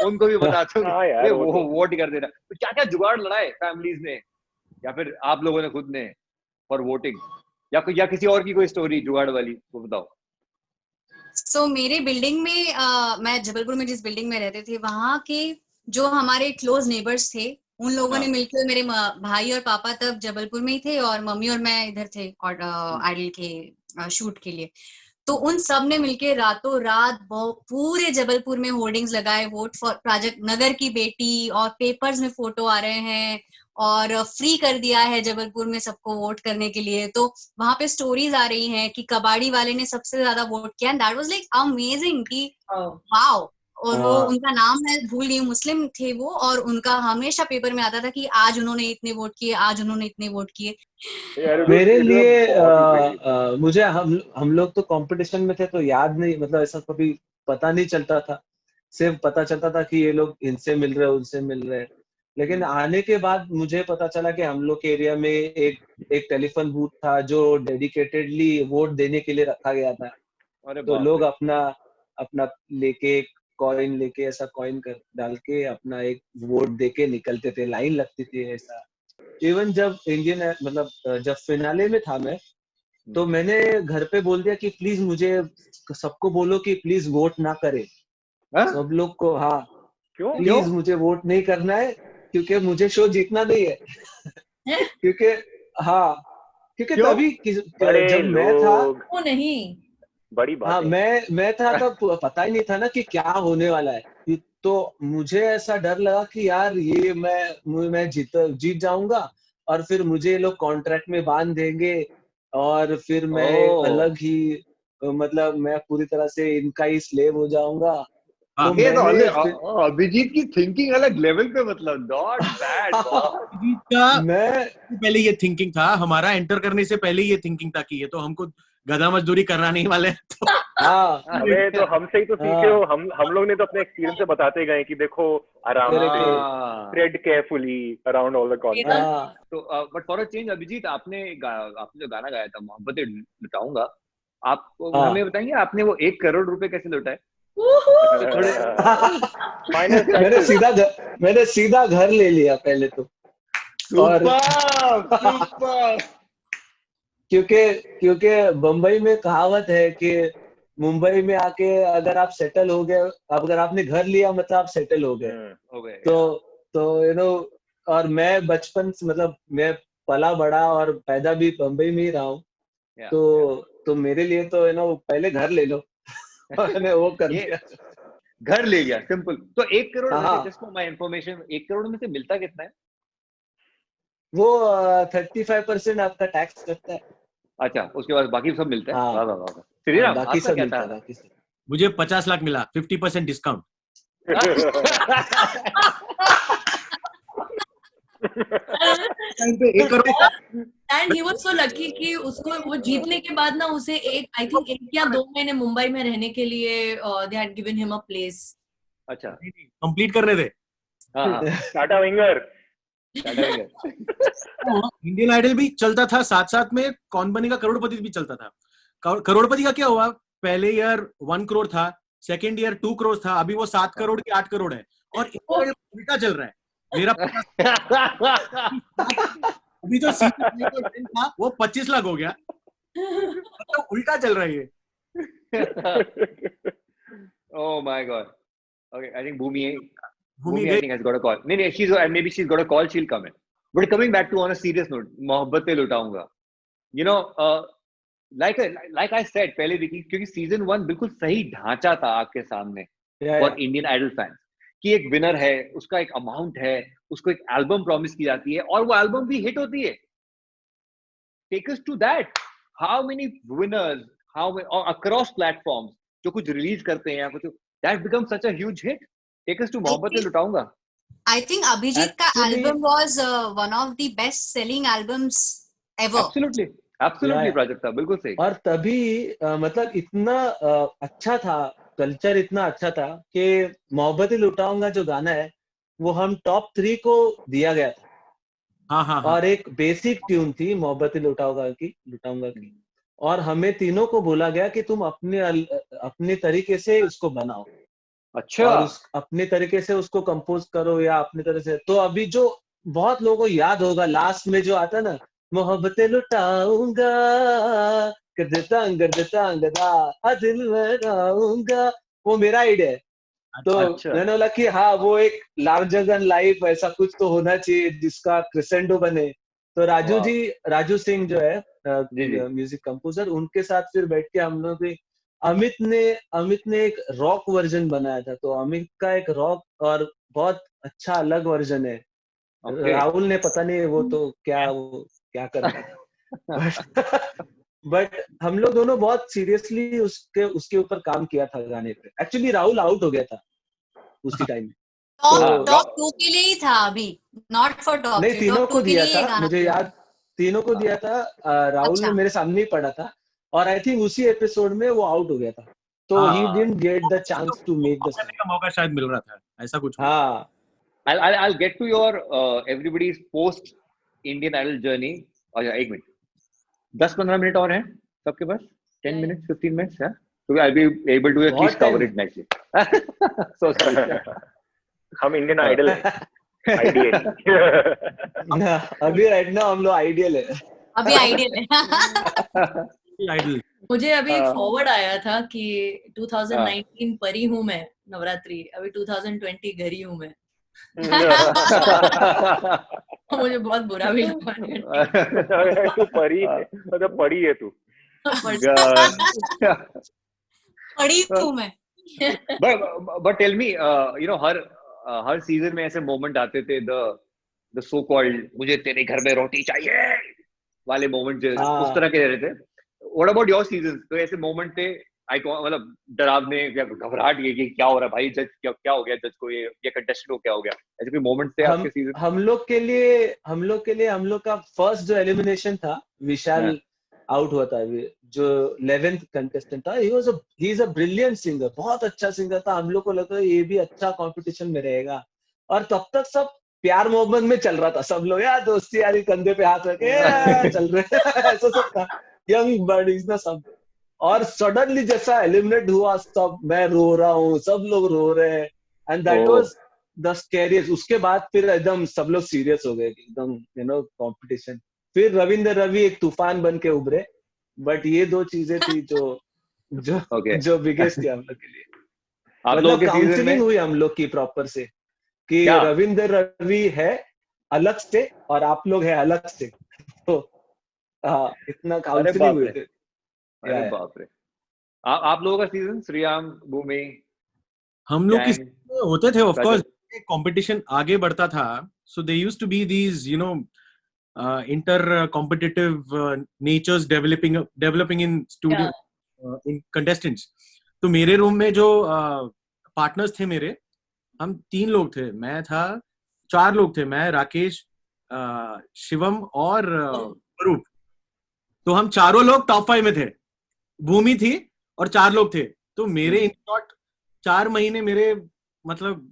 उनको भी बताते होंगे वो वोट कर देना। तो क्या क्या जुगाड़ लड़ाए फैमिलीज ने या फिर आप लोगों ने खुद ने फॉर वोटिंग, या किसी और की कोई स्टोरी जुगाड़ वाली, वो बताओ। So, मेरे बिल्डिंग में मैं जबलपुर में जिस बिल्डिंग में रहते थे, वहाँ के जो हमारे क्लोज नेबर्स थे, उन लोगों ने मिलकर, मेरे भाई और पापा तब जबलपुर में ही थे और मम्मी और मैं इधर थे और आइडल के शूट के लिए। तो उन सब ने मिलके रातों रात पूरे जबलपुर में होर्डिंग्स लगाए, वोट फॉर प्राजक्त नगर की बेटी, और पेपर्स में फोटो आ रहे हैं, और फ्री कर दिया है जबलपुर में सबको वोट करने के लिए। तो वहां पे स्टोरीज आ रही हैं कि कबाड़ी वाले ने सबसे ज्यादा वोट किया, and that was like amazing कि वाओ। और वो उनका नाम मैं भूल गई, मुस्लिम थे वो, और उनका हमेशा पेपर में आता था कि आज उन्होंने इतने वोट किए, आज उन्होंने इतने वोट किए। मेरे लिए मुझे हम लोग तो कंपटीशन में थे तो याद नहीं, मतलब ऐसा कभी पता नहीं चलता था, सिर्फ पता चलता था कि ये लोग इनसे मिल रहे, उनसे मिल रहे। लेकिन आने के बाद मुझे पता चला कि हम लोग के एरिया में एक टेलीफोन बूथ था जो डेडिकेटेडली वोट देने के लिए रखा गया था। अरे तो बाप लोग रे। अपना अपना लेके कॉइन लेके ऐसा कॉइन कर डाल के अपना एक वोट दे के निकलते थे, लाइन लगती थी ऐसा। इवन जब इंडियन मतलब जब फिनाले में था मैं, तो मैंने घर पे बोल दिया कि प्लीज मुझे सबको बोलो कि प्लीज वोट ना करे। हाँ? सब लोग को, हाँ क्यों? प्लीज मुझे वोट नहीं करना है क्योंकि मुझे शो जीतना नहीं है। क्योंकि हाँ, क्योंकि क्यों? तभी बड़े जब मैं था, लोग, वो नहीं, हाँ बड़ी बातें। मैं था तब पता ही नहीं था ना कि क्या होने वाला है। तो मुझे ऐसा डर लगा कि यार ये मैं जीत जाऊंगा और फिर मुझे ये लोग कॉन्ट्रैक्ट में बांध देंगे और फिर मैं अलग ही मतलब मैं पूरी तरह से इनका ही स्लेव हो जाऊंगा। तो ये तो मैंने फिर अभिजीत की थिंकिंग अलग लेवल पे, मतलब नॉट बैड बॉस। अभिजीत का मैं पहले ये थिंकिंग था, हमारा एंटर करने से पहले ये थिंकिंग था कि ये तो हमको गधा मजदूरी करना नहीं वाले हैं, तो हाँ अबे तो हमसे ही तो सीखे हाँ हो। हम लोग ने तो अपने एक्सपीरियंस से बताते गए कि देखो आराम से, tread carefully around all the corners. हाँ तो but for a change Abhijeet, आपने जो गाना गाया था मोहब्बतें लुटाऊंगा, आप हाँ। हमें बताएंगे आपने वो 1 करोड़ रुपए कैसे लुटाए? थोड़े मैंने सीधा घर ले लिया पहले तो। और सुपर क्योंकि बम्बई में कहावत है कि मुंबई में आके अगर आप सेटल हो गए, अगर आपने घर लिया मतलब आप सेटल हो गए। हो गए। तो यू नो, और मैं बचपन से मतलब मैं पला बड़ा और पैदा भी बम्बई में ही रहा हूँ। तो मेरे लिए तो यू नो पहले घर ले लो। मैंने वो कर दिया, घर ले गया, सिंपल। तो 1 करोड़, हाँ। Just for my information, 1 crore में से मिलता कितना है? वो 35% आपका टैक्स करता है। अच्छा, उसके बाद बाकी सब मिलता है। हाँ वाह वाह वाह। हाँ, श्रीराम, बाकी आपका सब क्या मिलता था? है, बाकी सब। मुझे 50 लाख मिला, 50% discount. And he was so lucky कि उसको वो जीतने के बाद ना उसे आई थिंक 1 या 2 महीने मुंबई में रहने के लिए they had given him a place. अच्छा, कंप्लीट करने दे। हाँ टाटा विंगर। इंडियन आइडल भी चलता था, साथ साथ में कौन बनेगा करोड़पति भी चलता था। करोड़पति का क्या हुआ, पहले ईयर 1 करोड़ था, सेकेंड ईयर 2 करोड़ था, अभी वो 7 करोड़ की 8 करोड़ है। और उल्टा चल रहा है मेरा। अभी जो सीजन था वो 25 लाख हो गया, तो उल्टा चल रहा है ये। Oh my God. Okay, I think Bhumi Bhumi I think has got a call. No, maybe she's got a call. She'll come in. But coming back to on a serious note, Mohabbatein लुटाऊंगा. You know, like I said पहले देखिए, क्योंकि season 1 बिल्कुल सही ढांचा था आपके सामने for Indian Idol fans, कि एक विनर है, उसका एक अमाउंट है, उसको एक एल्बम प्रॉमिस की जाती है और वो एल्बम भी हिट होती है. Take us to that. How many winners, or across platforms जो कुछ रिलीज करते हैं या कुछ, that becomes such a huge hit. Take us to Mohabbatein लुटाऊंगा. I think Abhijit का album was one of the best selling albums ever. Absolutely, Prajakta, बिल्कुल सही. और तभी मतलब इतना अच्छा था, कल्चर इतना अच्छा था कि मोहब्बतें लुटाऊंगा जो गाना है वो हम टॉप 3 को दिया गया था. हाँ. और एक बेसिक ट्यून थी मोहब्बतें लुटाऊंगा की, और हमें तीनों को बोला गया कि तुम अपने तरीके से इसको बनाओ. अच्छा. और अपने तरीके से उसको कंपोज करो या अपने तरह से. तो अभी जो बहुत लोगों को याद होगा लास्ट में जो आता ना, मोहब्बतें लुटाऊंगा कर देता दिल बनाऊंगा, वो मेरा आइडिया है. तो मैंने बोला कि हाँ वो एक लार्जर देन लाइफ ऐसा कुछ तो होना चाहिए जिसका क्रेसेंडो बने. तो राजू सिंह जो है म्यूजिक कंपोजर, उनके साथ फिर बैठ के हम लोग भी, अमित ने एक रॉक वर्जन बनाया था. तो अमित का एक रॉक और बहुत अच्छा अलग वर्जन है. राहुल ने पता नहीं वो तो क्या कर रहा है. बट हम लोग दोनों बहुत सीरियसली उसके ऊपर काम किया था गाने पे. एक्चुअली राहुल आउट हो गया था उसी टाइम में. टॉप 2 के लिए ही था अभी, नॉट फॉर टॉप 3. नहीं, तीनों को दिया था, मुझे याद, तीनों को दिया था. राहुल ने मेरे सामने ही पढ़ा था और आई थिंक उसी एपिसोड में वो आउट हो गया था. तो he didn't get the chance to make the मौका शायद मिल रहा था, ऐसा कुछ. हाँ, I'll get to your everybody's post Indian Idol journey. अच्छा एक मिनट, 10-15 मिनट और हैं सबके पास, 10 minutes, 15 minutes, yeah. So I'll be able to at least cover it next year. So sorry. हम इंडियन आइडल हैं, आइडियल। अभी राइट ना हम लोग आइडियल है, अभी आइडियल है। आइडल। मुझे अभी एक फॉरवर्ड आया था कि 2019 परी हूँ मैं नवरात्रि, अभी 2020 घरी हूँ मैं। मुझे बहुत बुरा भी लगा। तू परी है, मतलब परी है तू। पढ़ी हूँ मैं। But tell me, you know, her season में ऐसे मोमेंट आते थे, the so called मुझे तेरे घर में रोटी चाहिए वाले मोमेंट उस तरह के रहते थे। What about your seasons? तो ऐसे मोमेंट थे मतलब डरावने, घबराहट ये कि क्या हो रहा है भाई, जज क्या हो गया, जज को ये कंटेस्टेंट को क्या हो गया, ऐसे कोई मोमेंट थे आपके सीजन? हम लोग के लिए हम लोग का फर्स्ट जो एलिमिनेशन था, विशाल आउट हुआ था, जो 11th कंटेस्टेंट था। He is a brilliant singer, बहुत अच्छा सिंगर था। हम लोग को लगा ये भी अच्छा कंपटीशन में रहेगा, और तब तक सब प्यार मोहब्बत में चल रहा था, सब लोग यार दोस्ती यारी कंधे पे हाथ रखे चल रहे ऐसा सब था, यंग बडीज ना सब। और सडनली जैसा एलिमिनेट हुआ, सब मैं रो रहा हूँ, सब लोग रो रहे हैं, and that was the scariest. उसके बाद फिर एकदम सब लोग सीरियस हो गए, एकदम यू नो कंपटीशन। फिर रविंद्र रवि एक तूफान बन के उभरे, बट ये दो चीजें थी जो बिगेस्ट थी हम लोग के लिए। मतलब काउंसलिंग हुई हम लोग की प्रॉपर से कि रविंद्र रवि है अलग से और आप लोग है अलग से, तो इतना काउंसलिंग हुई थी। अरे बाप रे। आप लोगों का सीजन, श्रीराम, भूमि, हम लोग की होते थे, ऑफ कोर्स कंपटीशन आगे बढ़ता था, so they used to be these you know inter competitive natures developing in studio in contestants. तो मेरे रूम में जो पार्टनर्स थे मेरे, हम 3 लोग थे, मैं था, 4 लोग थे, मैं, राकेश, शिवम और रूप। तो हम चारों लोग टॉप 5 में थे, भूमि थी और 4 लोग थे। तो मेरे इन शॉर्ट 4 महीने मेरे मतलब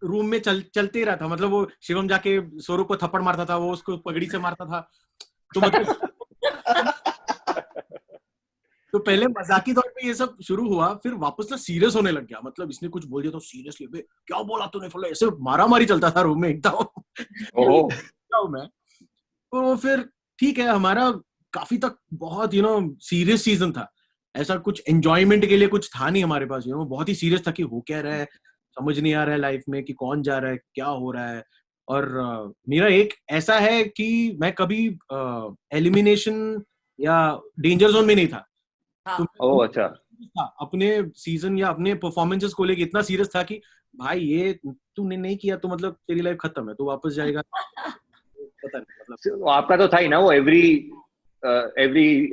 रूम में चलते ही रहा था। मतलब वो शिवम जाके स्वरूप को थप्पड़ मारता था, वो उसको पगड़ी से मारता था, तो मतलब तो पहले मजाकी तौर पे ये सब शुरू हुआ, फिर वापस ना सीरियस होने लग गया। मतलब इसने कुछ बोल दिया तो सीरियसली, बे क्या बोला तूने, फुल ऐसे मारामारी चलता था रूम में एकदम। मैं तो फिर ठीक है, हमारा काफी तक बहुत सीरियस सीजन था। ऐसा कुछ एंजॉयमेंट के लिए कुछ था नहीं हमारे पास, बहुत ही सीरियस था कि हो क्या रहा है, समझ नहीं आ रहा है लाइफ में कि कौन जा रहा है, क्या हो रहा है। और मेरा एक ऐसा है कि मैं कभी एलिमिनेशन या डेंजर जोन में नहीं था। तो अच्छा, अपने सीजन या अपने परफॉर्मेंसेस को लेके इतना सीरियस था कि भाई ये तूने नहीं किया तो मतलब तेरी लाइफ खत्म है, तो वापस जाएगा। पता नहीं, मतलब आपका तो था ही ना वो, every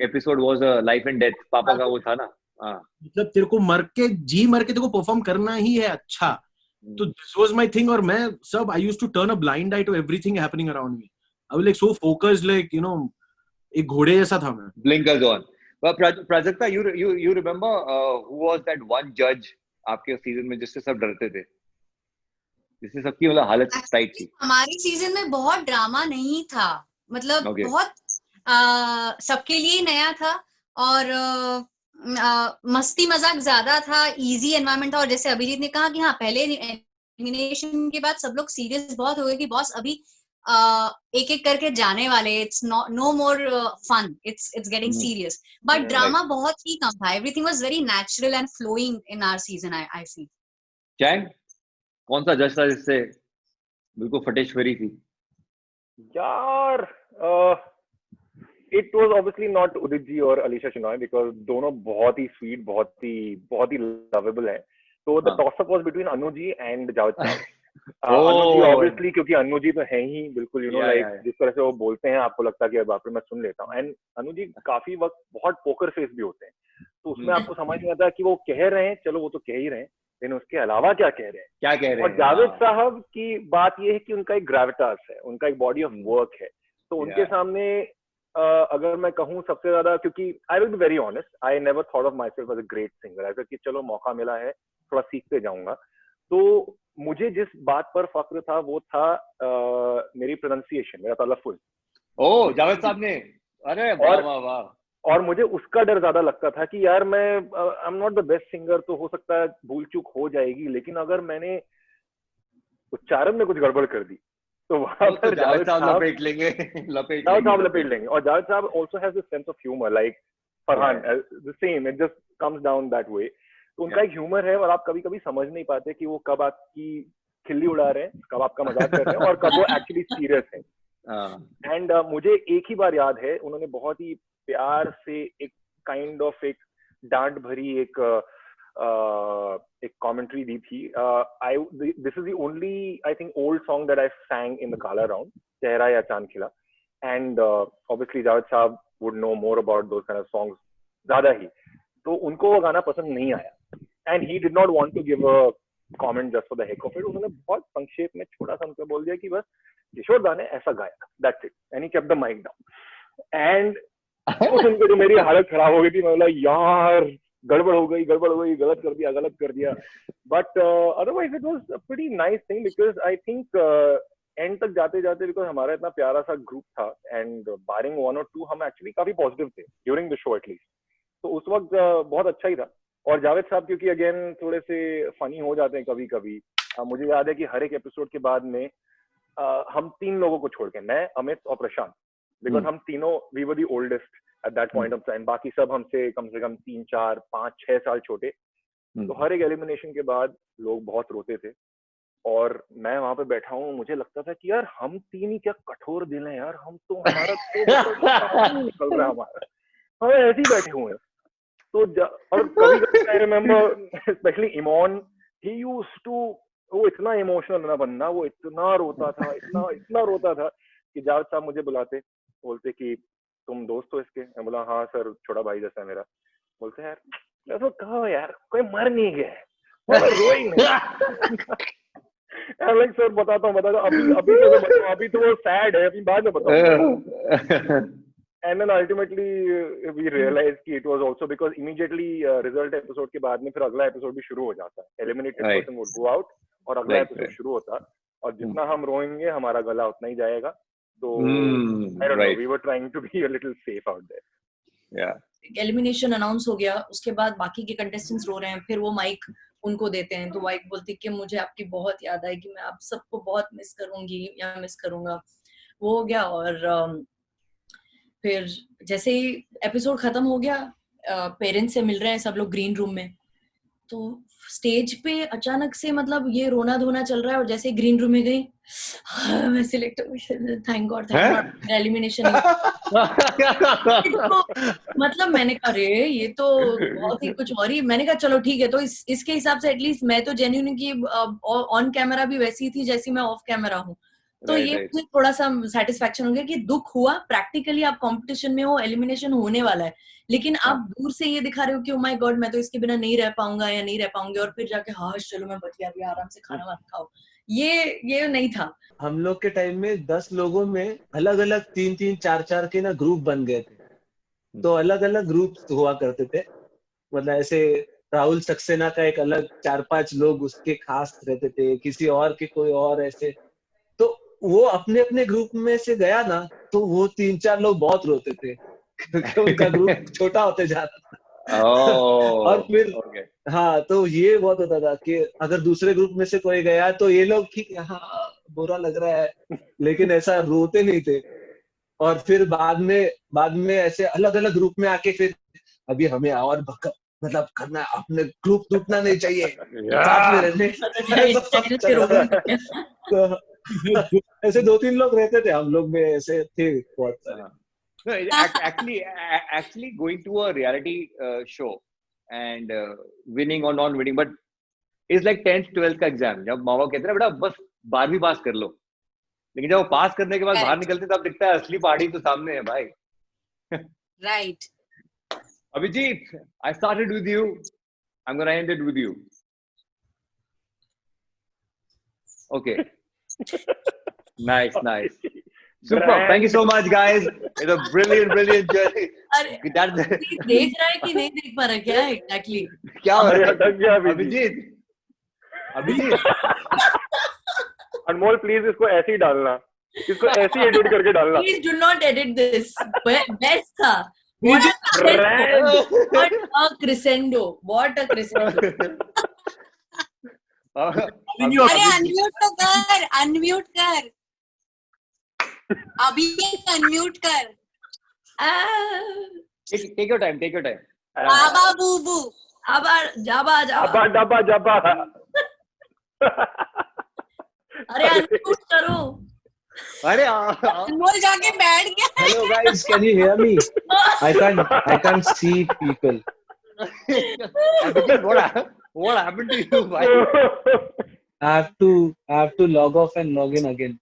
episode was a life and death, पापा का वो था ना। मतलब तेरे को मर के तेरे को परफॉर्म करना ही है अच्छा। तो दिस वाज माय थिंग, और मैं सब I used to turn a blind eye to everything happening around me. I was like so focused, like एक घोड़े जैसा था मैं। Blinkers on. Prajakta, you remember who was that one judge आपके season में जिससे सब डरते थे, जिससे सबकी मतलब हालत टाइट थी? हमारे सीजन में बहुत ड्रामा नहीं था, मतलब बहुत सबके लिए नया था, और मस्ती मजाक ज्यादा था, इजी एनवायरनमेंट था। और जैसे अभिजीत ने कहा कि हाँ, पहले एलिमिनेशन के बाद सब लोग सीरियस बहुत हो गए कि बॉस अभी एक एक करके जाने वाले, it's no more fun, it's getting serious. But drama बहुत ही कम था, everything was very natural and flowing in our season. I feel. चैंग, कौन सा जज था जिससे बिल्कुल फटेश्वरी थी? यार it was obviously not Udit ji और अलीशा शेनॉय, because दोनों बहुत ही स्वीट, बहुत ही लवेबल है। तो the toss up was between Anu ji and Javed Khan. Anu ji obviously, क्योंकि अनु जी तो है ही बिल्कुल लाइक जिस तरह से वो बोलते हैं आपको लगता है कि बाप रे मैं सुन लेता हूँ। एंड अनु जी काफी वक्त बहुत पोकर फेस भी होते हैं, तो उसमें आपको समझ नहीं आता कि वो कह रहे हैं, चलो वो तो कह ही रहे हैं, लेकिन उसके अलावा क्या कह रहे हैं। और जावेद साहब की बात ये है कि उनका एक ग्रेविटास है, उनका एक बॉडी ऑफ वर्क है। तो उनके सामने अगर मैं कहूँ सबसे ज्यादा, क्योंकि I will be very honest, I never thought of myself as a great singer. ऐसा कि चलो मौका मिला है, थोड़ा सीखते जाऊंगा। तो मुझे जिस बात पर फख्र था वो था मेरी प्रोनाउंसिएशन, मेरा तलफ़ुज़। ओ जावेद साहब ने, अरे वाह वाह वाह। और मुझे उसका डर ज्यादा लगता था कि यार मैं आई am not the best singer, तो हो सकता है भूल चूक हो जाएगी, लेकिन अगर मैंने उच्चारण में कुछ गड़बड़ कर दी तो वहां पर जावेद साहब लपेट लेंगे। और जावेद साहब also has this sense of humor, like Farhan, the same, it just comes down that way. तो उनका एक ह्यूमर है और आप कभी कभी समझ नहीं पाते कि वो कब आपकी खिल्ली उड़ा रहे हैं, कब आपका मजाक कर रहे हैं और कब वो एक्चुअली सीरियस है। एंड मुझे एक ही बार याद है, उन्होंने बहुत ही प्यार से एक काइंड ऑफ एक डांट भरी एक कमेंट्री दी थी। This is the only I think old song that I sang in the Kala Round, चेहरा या चांद खिला, एंड obviously जावेद साहब would know more about those kind of songs ज्यादा ही, तो उनको वो गाना पसंद नहीं आया, and he did not want to give a comment just for the heck of it. उन्होंने बहुत संक्षेप में छोटा सा उनको बोल दिया कि बस किशोर दा ने ऐसा गाया, that's it, and he kept the mic down. And वो सुन के तो मेरी हालत खराब हो गई थी, मैं बोला यार गड़बड़ हो गई, गलत कर दिया। But otherwise it was a pretty nice thing because I think and तक जाते जाते बिकॉज हमारा इतना प्यारा सा ग्रुप था, एंड बारिंग 1 और 2 हम एक्चुअली काफी पॉजिटिव थे ड्यूरिंग द शो एटलीस्ट, तो उस वक्त बहुत अच्छा ही था। और जावेद साहब क्योंकि अगेन थोड़े से फनी हो जाते हैं कभी कभी, मुझे याद है कि हर एक एपिसोड के बाद में हम 3 लोगों को छोड़ के, मैं, अमित और प्रशांत, बिकॉज हम तीनों we were the oldest at that point of time, बाकी सब हमसे कम से कम 3, 4, 5, 6 साल छोटे, तो हर एक एलिमिनेशन के बाद लोग बहुत रोते थे और मैं वहां पे बैठा हूँ, मुझे लगता था कि यार हम 3 ही क्या कठोर दिल हैं यार, हम तो हमारा तो निकल रहा हमारा, हम ऐसे ही बैठे हुए हैं। तो और कभी I remember specially Emon, he used to, वो इतना इमोशनल ना बनना, वो इतना रोता था कि जावेद साहब मुझे बुलाते, बोलते कि तुम दोस्त हो इसके, मैं बोला हाँ सर, छोटा भाई जैसा है मेरा, बोलते यार तो कहो यार कोई मर नहीं गया है, रोई नहीं। लाइक सर बताता हूँ अभी तो वो सैड है, अभी बाद में बताऊँ। And then ultimately we realise कि it was also because immediately result episode के बाद में फिर अगला एपिसोड भी शुरू हो जाता है, eliminated person would go out और अगला एपिसोड शुरू होता, और जितना हम रोएंगे हमारा गला उतना ही जाएगा। तो I don't know, we were trying to be a little safe out there. या एलिमिनेशन अनाउंस हो गया, उसके बाद बाकी के कंटेस्टेंट्स रो रहे हैं, फिर वो माइक उनको देते हैं, तो वाइफ बोलती कि मुझे आपकी बहुत याद आएगी, मैं आप सबको बहुत मिस करूंगी या मिस करूंगा। वो हो गया और फिर जैसे ही एपिसोड खत्म हो गया, पेरेंट्स से मिल रहे हैं सब लोग ग्रीन रूम में, तो स्टेज पे अचानक से मतलब ये रोना धोना चल रहा है, और जैसे ग्रीन रूम में गई मैं सिलेक्ट, थैंक गॉड एलिमिनेशन। मतलब मैंने कहा अरे ये तो बहुत ही कुछ और ही, मैंने कहा चलो ठीक है, तो इसके हिसाब से एटलीस्ट मैं तो जेन्युइन की ऑन कैमरा भी वैसी थी जैसी मैं ऑफ कैमरा हूँ, तो ये मुझे थोड़ा सा सेटिस्फेक्शन हो गया कि दुख हुआ, प्रैक्टिकली आप कंपटीशन में हो, एलिमिनेशन होने वाला है, लेकिन आप दूर से ये दिखा रहे हो कि ओ माय गॉड मैं तो इसके बिना नहीं रह पाऊंगा या नहीं रह पाऊंगी, और फिर जाके हाँ चलो मैं बच गया, अभी आराम से खाना वाना खाओ, ये नहीं था। हम लोग के टाइम में 10 लोगों में अलग अलग 3-3, 4-4 के ना ग्रुप बन गए थे, तो अलग अलग ग्रुप हुआ करते थे, मतलब ऐसे राहुल सक्सेना का एक अलग 4-5 लोग उसके खास रहते थे, किसी और के कोई और ऐसे, तो वो अपने अपने ग्रुप में से गया ना, तो वो 3-4 लोग बहुत रोते थे क्योंकि उनका ग्रुप छोटा होते जा रहा था। और फिर हाँ, तो ये बहुत होता था कि अगर दूसरे ग्रुप में से कोई गया तो ये लोग ठीक है, हाँ बुरा लग रहा है, लेकिन ऐसा रोते नहीं थे। और फिर बाद में ऐसे अलग अलग ग्रुप में आके फिर अभी हमें और मतलब करना, अपने ग्रुप टूटना नहीं चाहिए, साथ में रहने। ऐसे 2-3 लोग रहते थे हम लोग में, ऐसे थे बहुत सारे। Actually going to a reality show and winning or not winning, but it's like 10th 12th का एग्जाम, जब माँ बाप कहते हैं बेटा बस 12वीं पास कर लो, लेकिन जब वो पास करने के बाद बाहर निकलते तब दिखता है असली पहाड़ी तो सामने है भाई। Right. Abhijit, I started with you, I'm gonna end it with you. Okay. Nice. Super. Thank you so much, guys. It's a brilliant journey. देख रहा है कि नहीं देख पा रहा क्या exactly? क्या हो रहा है? अभिजीत अनमोल प्लीज इसको ऐसे ही डालना, इसको ऐसे ही एडिट करके डालना. Please do not edit this. Best था. What a crescendo. What a crescendo. अरे अनम्यूट कर अभी अनम्यूट कर. Take your time. बाबा बूबू जाबा. अरे अनम्यूट करो. अरे अनमोल जाके बैठ गया. Hello guys, can you hear me? I can't see people. what happened to you, bhai? I have to log off and log in again.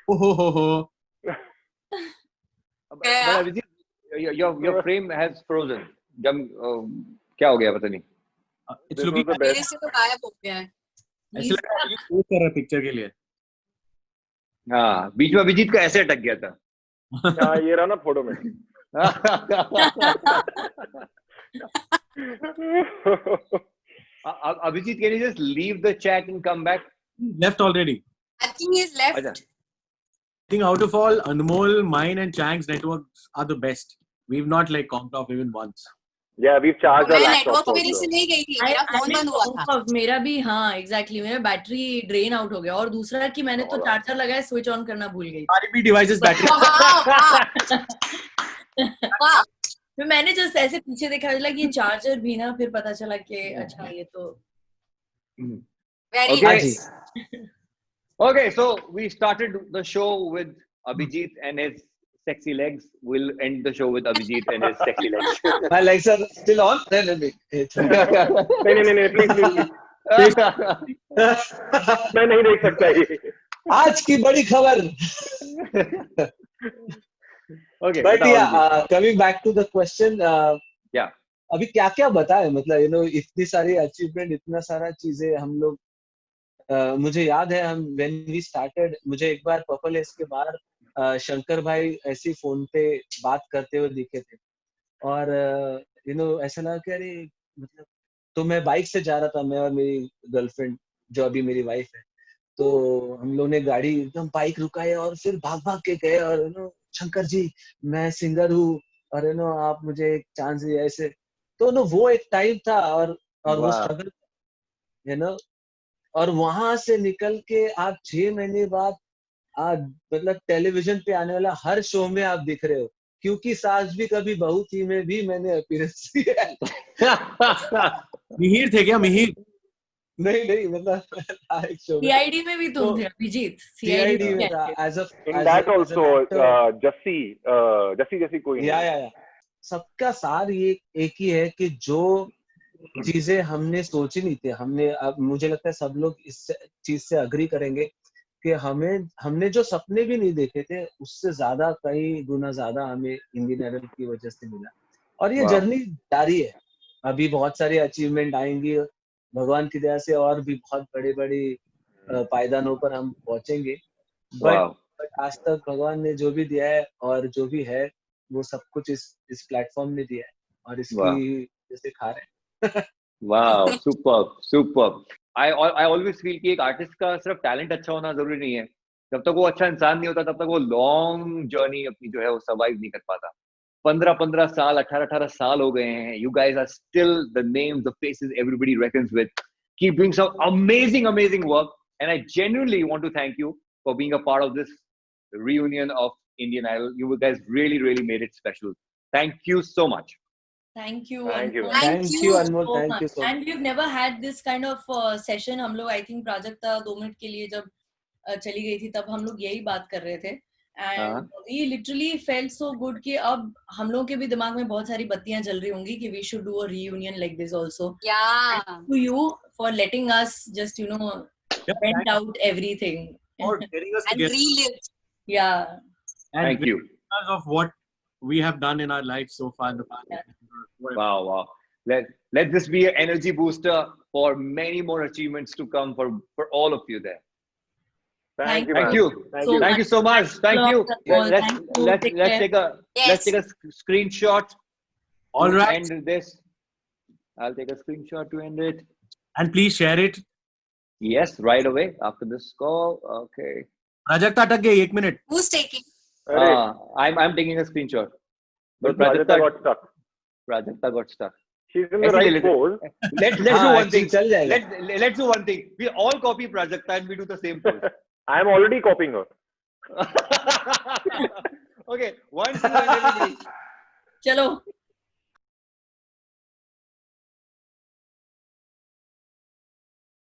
Oh. But Abhijit, your frame has frozen. जब क्या हो गया पता नहीं. It's looking मेरे से तो गायब हो गया है. ऐसे लग रहा है पोज कर रहा है पिक्चर के लिए. हाँ, बीच में अभिजीत का ऐसे अटक गया था. हाँ, ये रहा ना फोटो में. Abhijit, can you just leave the chat and come back? Left already. I think he's left. Acha. I think out of all, Anmol, mine and Chang's networks are the best. We've not like comped off even once. Yeah, we've charged our मैं laptops network मेरे also. से नहीं गई थी. मेरा phone बंद हुआ था. मेरा भी हाँ एग्जैक्टली मेरा बैटरी ड्रेन आउट हो गया और दूसरा कि मैंने तो चार्जर लगाया स्विच ऑन करना भूल गई. हमारी भी डिवाइसेस बैटरी. वाह. फिर मैंने जस्ट ऐसे पीछे देखा लगा ये चार्जर भी ना फिर पता चला कि अच्छा ये तो. Very Okay. nice. Okay, so we started the show with Abhijit and his sexy legs. We'll end the show with Abhijit and his sexy legs. My legs are still on. नहीं, please. मैं नहीं देख सकता ये. आज की बड़ी खबर. Okay, But बताओ yeah, Abhijit. coming back to the question. Yeah. अभी क्या क्या बताए मतलब इतनी सारी अचीवमेंट, इतना सारा चीजें हम लोग. मुझे याद है हम when we started, मुझे एक बार पर्पल एस के बाहर शंकर भाई ऐसी फोन पे बात करते हुए दिखे थे और ऐसा लगा कि अरे मतलब तो मैं बाइक से जा रहा था, मैं और मेरी गर्लफ्रेंड जो अभी मेरी वाइफ है, तो हम लोग ने गाड़ी एकदम बाइक रुकाई और फिर भाग के गए और शंकर जी मैं सिंगर हूँ और आप मुझे एक चांस दिया ऐसे. तो वो एक टाइम था और वो स्ट्रगल और वहां से निकल के आप 6 महीने बाद आज मतलब टेलीविजन पे आने वाला हर शो में आप दिख रहे हो, क्योंकि सास भी कभी बहू थी में भी मैंने अपीयरेंस किया है. मिहिर थे क्या? मिहिर नहीं मतलब एक शो में सीआईडी में भी तुम थे अभिजीत. सीआईडी में था as a In that also, Jassi कोई. या सबका सार ये एक ही है कि जो चीजें हमने सोची नहीं थी, अब मुझे लगता है सब लोग इस चीज से अग्री करेंगे कि हमने जो सपने भी नहीं देखे थे उससे ज्यादा कई गुना ज्यादा हमें इंडियन आइडल की वजह से मिला. और ये जर्नी जारी है, अभी बहुत सारी अचीवमेंट आएंगी भगवान की दया से और भी बहुत बड़ी पायदानों पर हम पहुंचेंगे. बट आज तक भगवान ने जो भी दिया है और जो भी है वो सब कुछ इस प्लेटफॉर्म ने दिया है और इसकी जैसे खा रहे हैं. Wow, superb. I always feel कि एक आर्टिस्ट का सिर्फ टैलेंट अच्छा होना जरूरी नहीं है. जब तक वो अच्छा इंसान नहीं होता तब तक वो लॉन्ग जर्नी अपनी जो है वो सर्वाइव नहीं कर पाता. 15 साल 18 साल हो गए हैं. You guys are still the names, the faces everybody reckons with. Keep doing some amazing work, and I genuinely want to thank you for being a part of this reunion of Indian Idol. You guys really made it special. Thank you so much. Thank you. Thank you Anmol. Thank you so much. And we've never had this kind of session. हम लोग I think Prajakta 2 minute के लिए जब चली गई थी तब हम लोग यही बात कर रहे थे. And we literally felt so good कि अब हम लोगों के भी दिमाग में बहुत सारी बत्तियां जल रही होंगी कि we should do a reunion like this also. Yeah. And to you for letting us just vent out everything. For getting us And together. relive. Yeah. And Thank you. Because of what we have done in our life so far in the past. Wow. Let this be an energy booster for many more achievements to come for all of you there. Thank you. Thank you. Thank you so much. Thank you. Let's take a screenshot. All to right. End this. I'll take a screenshot to end it. And please share it. Yes, right away after this call. Okay. Prajakta अटक गई, 1 minute. Who's taking? I'm taking a screenshot. But Prajakta got stuck. Prajakta got stuck. She's in the right pose. Let's do one thing. चल जाएगा. Let's do one thing. We all copy Prajakta and we do the same pose. I'm already copying her. Okay, 1, 2, and everybody. चलो